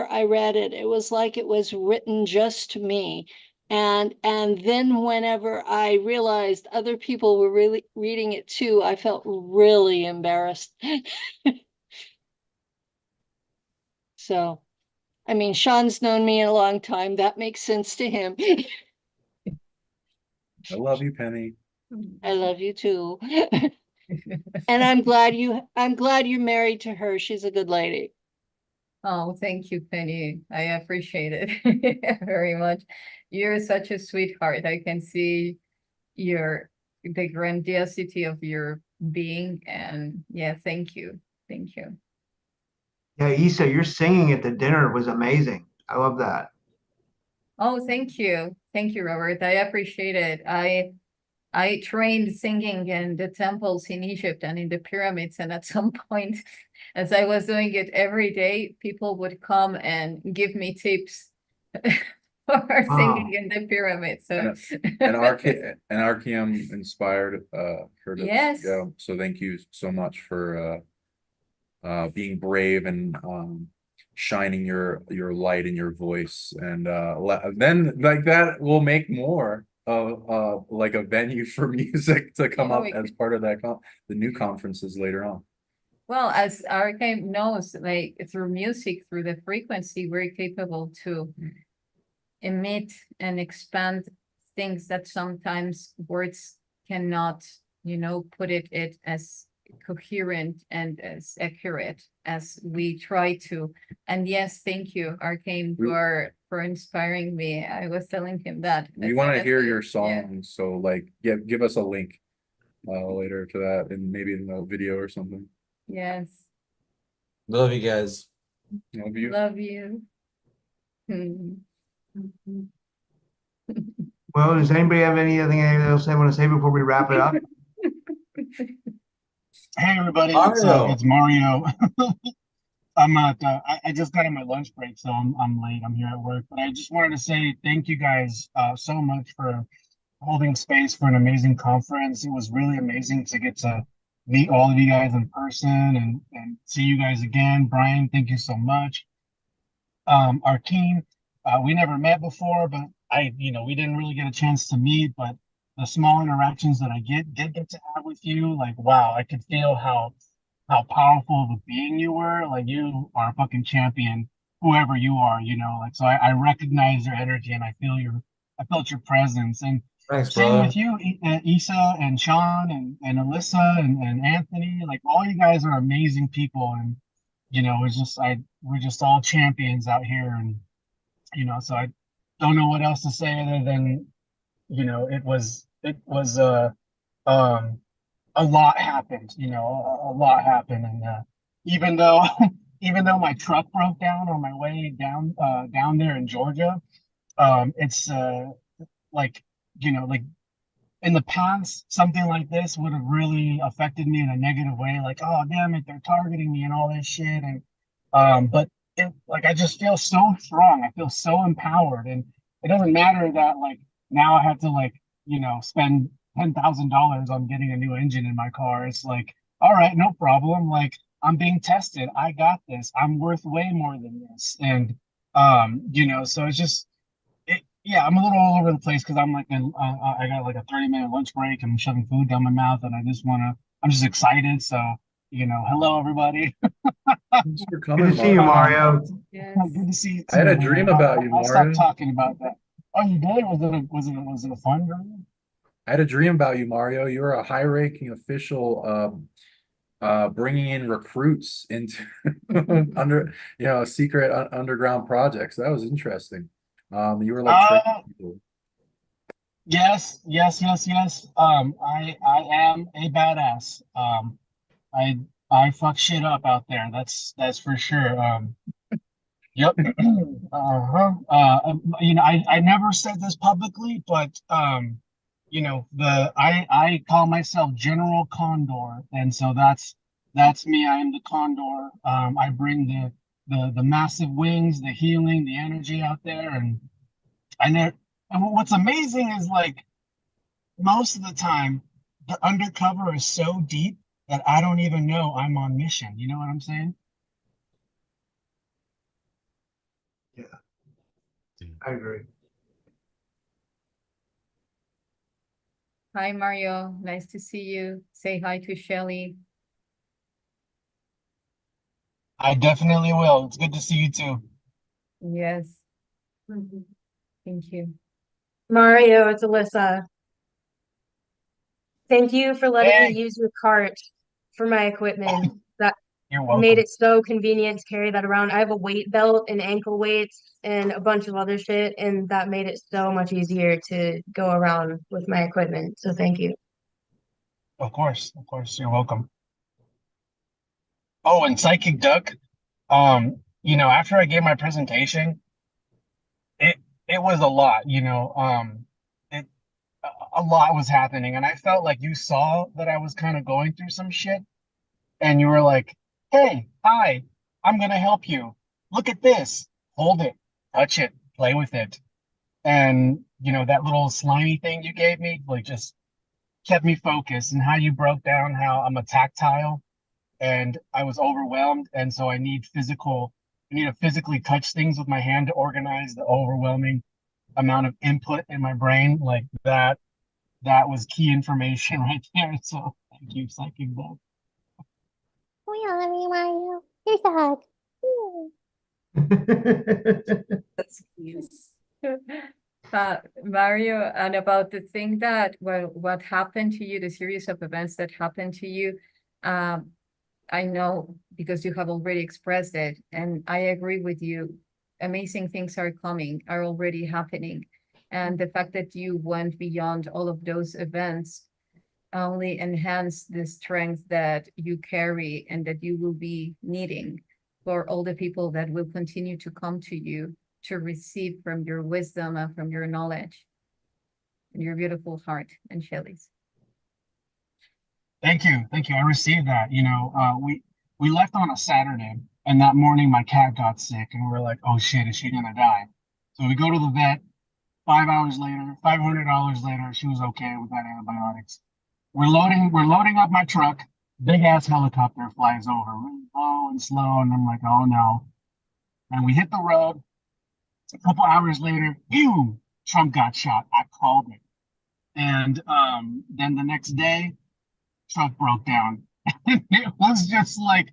I read it, it was like it was written just to me. And then whenever I realized other people were really reading it too, I felt really embarrassed. So, I mean, Sean's known me a long time. That makes sense to him. I love you, Penny. I love you too. And I'm glad you're married to her. She's a good lady. Oh, thank you, Penny. I appreciate it very much. You're such a sweetheart. I can see the grandiosity of your being, and yeah, thank you. Thank you. Yeah, Yssah, your singing at the dinner was amazing. I love that. Oh, thank you. Thank you, Robert. I appreciate it. I trained singing in the temples in Egypt and in the pyramids, and at some point, as I was doing it every day, people would come and give me tips for singing in the pyramids. So and Archeum inspired her to Yes. go. So thank you so much for being brave and shining your light in your voice, and then like that will make more of like a venue for music to come up as part of that the new conferences later on. Well, as Archeum knows, like through music, through the frequency, we're capable to emit and expand things that sometimes words cannot, put it as coherent and as accurate as we try to. And yes, thank you, Archeum, for inspiring me. I was telling him that. We want to hear your songs, so like give us a link later to that, and maybe in the video or something. Yes. Love you guys. Love you. Love you. Well, does anybody have anything else they want to say before we wrap it up? Hey everybody, Mario. it's Mario. I just got on my lunch break, so I'm late. I'm here at work, but I just wanted to say thank you guys so much for holding space for an amazing conference. It was really amazing to get to meet all of you guys in person and see you guys again. Brian, thank you so much. Our team, we never met before, but we didn't really get a chance to meet, but the small interactions that I did get to have with you, like, wow, I could feel how powerful of a being you were. Like, you are a fucking champion. whoever you are, you know, like, so I recognize your energy and I felt your presence. And Thanks, same brother. with you, Yssah and Sean and Alyssa and Anthony. Like, all you guys are amazing people, and you know, it's just we're just all champions out here, and you know, so I don't know what else to say other than, you know, it was um a lot happened, you know, a lot happened, and even though even though my truck broke down on my way down there in Georgia, it's like, you know, like, in the past, something like this would have really affected me in a negative way, like, oh damn it, they're targeting me and all this shit. And but it, like, I just feel so strong. I feel so empowered, and it doesn't matter that, like, now I have to, like, you know, spend $10,000 on getting a new engine in my car. It's like, all right, no problem. Like, I'm being tested. I got this. I'm worth way more than this. And you know, so it's just yeah, I'm a little all over the place because I'm like, I got like a 30-minute lunch break and I'm shoving food down my mouth, and I'm just excited. So, you know, hello everybody. Thanks for Good coming, to see you, Mario. Mario. Yes. Good to see you I had too, a man. dream about you, I'll stop Mario. talking about that. Oh, you did? Was it a fun dream? I had a dream about you, Mario. You were a high-ranking official, bringing in recruits into under, you know, secret underground projects. That was interesting. You were like tricking Uh, people. yes, yes, yes, yes. I am a badass. I I fuck shit up out there. That's for sure. Yep. You know, I never said this publicly, but you know, I call myself General Condor, and so that's me. I am the Condor. I bring the massive wings, the healing, the energy out there, and I know. And what's amazing is, like, most of the time, the undercover is so deep that I don't even know I'm on mission. You know what I'm saying? Yeah, I agree. Hi, Mario. Nice to see you. Say hi to Shelly. I definitely will. It's good to see you too. Yes. Thank you. Mario, it's Alyssa. Thank you for letting me Hey, use your cart for my equipment. That you're made welcome. it so convenient to carry that around. I have a weight belt and ankle weights and a bunch of other shit, and that made it so much easier to go around with my equipment. So thank you. Of course, you're welcome. Oh, and Psychic Duck, you know, after I gave my presentation, it it was a lot, you know, it a lot was happening, and I felt like you saw that I was kind of going through some shit, and you were like, "Hey, hi, I'm gonna help you. Look at this. Hold it, touch it, play with it." And you know, that little slimy thing you gave me, like, just kept me focused, and how you broke down how I'm a tactile and I was overwhelmed, and so I need to physically touch things with my hand to organize the overwhelming amount of input in my brain. Like, that was key information right there. So thank you, Psychic Bug. Oh yeah, let me Mario. Here's a hug. That's cute. Mario, and about the thing that, well, what happened to you, the series of events that happened to you, I know because you have already expressed it, and I agree with you. Amazing things are coming, are already happening. And the fact that you went beyond all of those events only enhance the strength that you carry and that you will be needing for all the people that will continue to come to you to receive from your wisdom and from your knowledge and your beautiful heart and Shelley's. Thank you, thank you. I received that. You know, we left on a Saturday, and that morning my cat got sick, and we were like, "Oh shit, is she gonna die?" So we go to the vet. 5 hours later, $500 later, she was okay without antibiotics. We're loading up my truck. Big ass helicopter flies over, really low and slow, and I'm like, oh no. And we hit the road. A couple hours later, boom, Trump got shot. I called it. And then the next day, truck broke down. It was just like,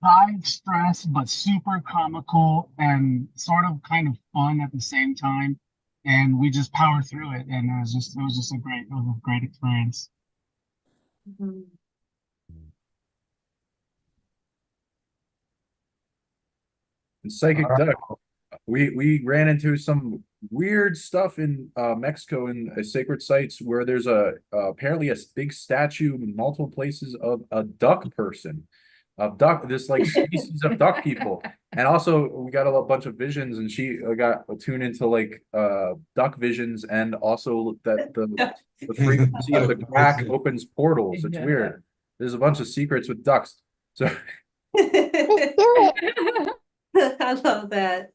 high stress but super comical and sort of kind of fun at the same time. And we just powered through it, and it was just a great experience. Mhm. And Psychic Duck, we ran into some weird stuff in Mexico in sacred sites where there's apparently a big statue in multiple places of a duck person, of duck, this like species of duck people. And also we got a bunch of visions, and she got tuned into like duck visions, and also that the frequency of the quack opens portals. It's weird. There's a bunch of secrets with ducks. So I love that.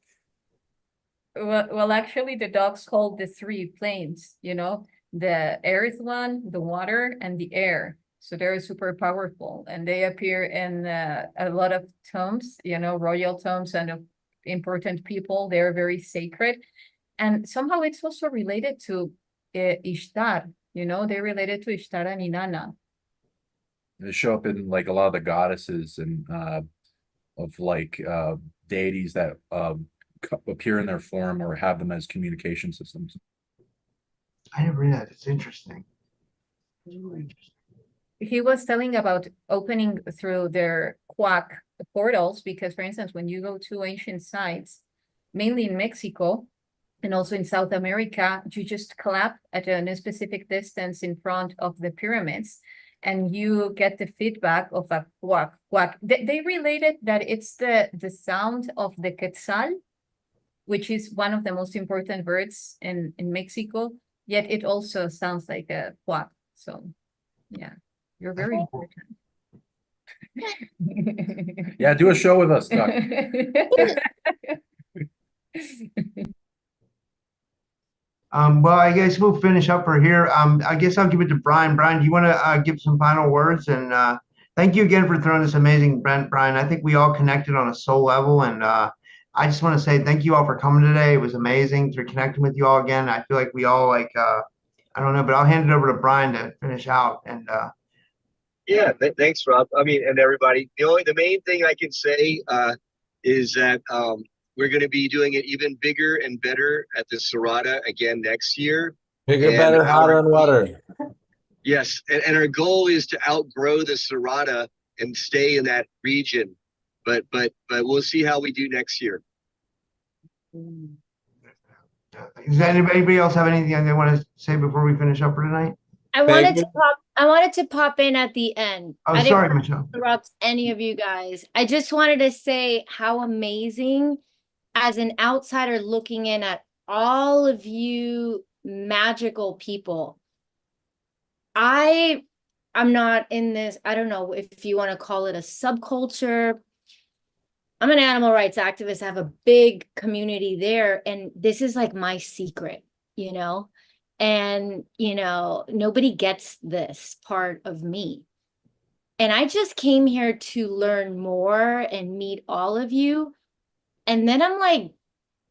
Well, actually, the dogs hold the three planes, you know, the earth one, the water, and the air. So they're super powerful, and they appear in a lot of tombs, you know, royal tombs and important people. They're very sacred. And somehow it's also related to Ishtar, you know, they're related to Ishtar and Inanna. they show up in like a lot of the goddesses and of like deities that appear in their form or have them as communication systems. I never knew that. It's interesting. He was telling about opening through their quack portals, because, for instance, when you go to ancient sites, mainly in Mexico and also in South America, you just clap at a specific distance in front of the pyramids, and you get the feedback of a quack, quack. They related that it's the sound of the quetzal, which is one of the most important birds in Mexico, yet it also sounds like a quack. So, yeah, you're very important. Yeah, do a show with us, Doc. Well, I guess we'll finish up for here. I guess I'll give it to Brian. Brian, do you want to give some final words? And thank you again for throwing this amazing event, Brian. I think we all connected on a soul level. And I just want to say thank you all for coming today. It was amazing to connecting with you all again. I feel like we all like, I don't know, but I'll hand it over to Brian to finish out. And Yeah, thanks, Rob. I mean, and everybody. The main thing I can say is that we're going to be doing it even bigger and better at the Serata again next year. Bigger, And better, hotter, and wetter. Yes, and our goal is to outgrow the Serata and stay in that region. But we'll see how we do next year. does anybody else have anything they want to say before we finish up for tonight? I wanted to pop in at the end. Oh, I sorry, didn't Michelle. interrupt any of you guys. I just wanted to say how amazing, as an outsider looking in at all of you magical people. I'm not in this, I don't know if you want to call it a subculture. I'm an animal rights activist. I have a big community there, and this is like my secret, you know? And, you know, nobody gets this part of me. And I just came here to learn more and meet all of you. And then I'm like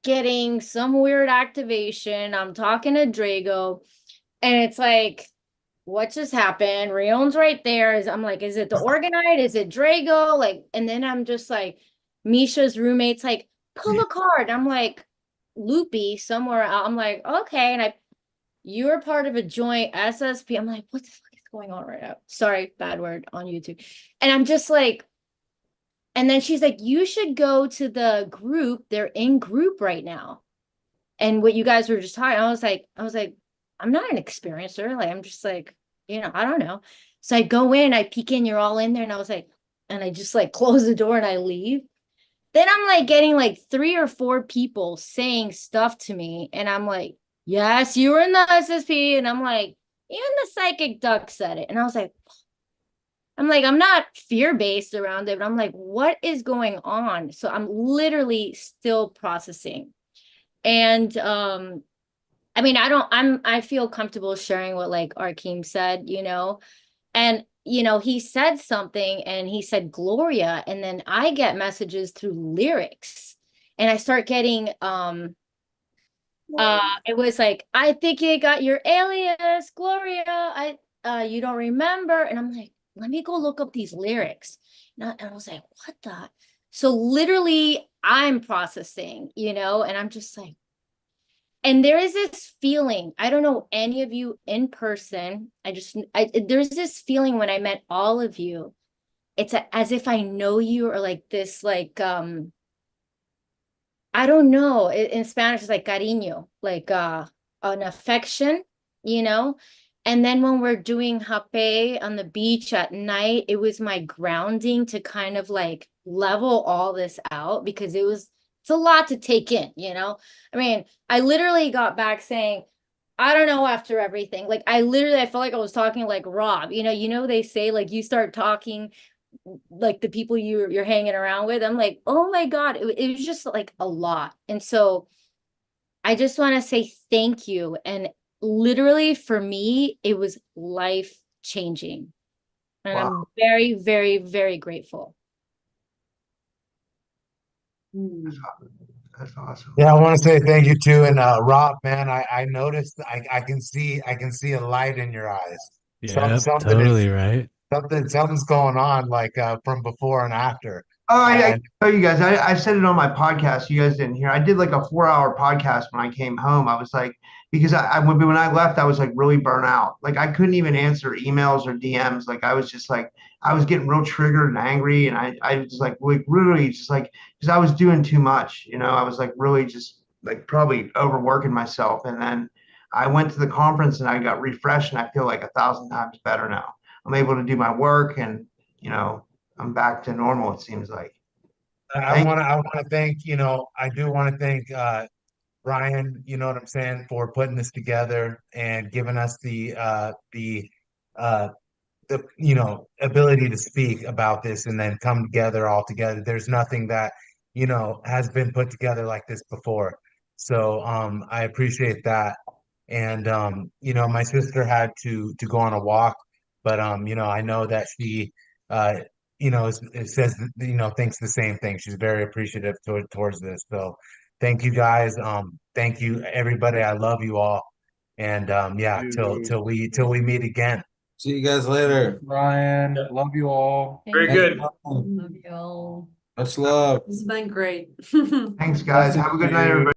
getting some weird activation. I'm talking to Drago, and it's like, what just happened? Rion's right there. I'm like, is it the Organite? Is it Drago? Like, and then I'm just like, Misha's roommate's like, pull a card. I'm like, loopy somewhere. I'm like, okay. And you're part of a joint SSP. I'm like, what the fuck is going on right now? Sorry, bad word on YouTube. And I'm just like, and then she's like, you should go to the group. They're in group right now. And what you guys were just talking, I was like, I'm not an experiencer. Like, I'm just like, you know, I don't know. So I go in, I peek in, you're all in there. And I was like, and I just like close the door and I leave. Then I'm like getting like 3 or 4 people saying stuff to me. And I'm like, yes, you were in the SSP. And I'm like, even the psychic duck said it. And I was like, I'm not fear-based around it, but I'm like, what is going on? So I'm literally still processing. And I mean, I feel comfortable sharing what like Arkeem said, you know, and you know, he said something and he said Gloria, and then I get messages through lyrics, and I start getting it was like, I think you got your alias, Gloria. You don't remember. And I'm like, let me go look up these lyrics. And I was like, what the? So literally I'm processing, and I'm just like, and there is this feeling, I don't know any of you in person. There's this feeling when I met all of you. It's as if I know you, or like this, like, I don't know. In Spanish, it's like cariño, like an affection, you know? And then when we're doing hape on the beach at night, it was my grounding to kind of like level all this out, because it's a lot to take in, I mean, I literally got back saying, I don't know, after everything. Like I felt like I was talking like Rob, they say like you start talking like the people you're hanging around with. I'm like, oh my God, it was just like a lot. And so I just want to say thank you. And literally for me, it was life changing. And Wow. I'm very, very, very grateful. That's awesome. Yeah, I want to say thank you too. And Rob, man, I noticed I can see a light in your eyes. Yeah, Something is totally right. something's going on, like from before and after. Oh, I And tell you guys, I said it on my podcast. You guys didn't hear. I did like a 4-hour podcast when I came home. I was like, because when I left, I was like really burnt out. Like I couldn't even answer emails or DMs. Like I was just like, I was getting real triggered and angry. And I was like really just like, because I was doing too much. I was like really just like probably overworking myself. And then I went to the conference and I got refreshed and I feel like 1,000 times better now. I'm able to do my work and, I'm back to normal, it seems like. I want to thank, I do want to thank Brian, you know what I'm saying, for putting this together and giving us uh the ability to speak about this and then come together all together. There's nothing that, has been put together like this before. So I appreciate that. And my sister had to go on a walk, but I know that she it says, thinks the same thing. She's very appreciative towards this. So thank you guys. Thank you everybody. I love you all. And yeah, till we meet again. See you guys later. Ryan, love you all. Very good. Love you all. Much love. This has been great. Thanks, guys. Have a good night, everybody.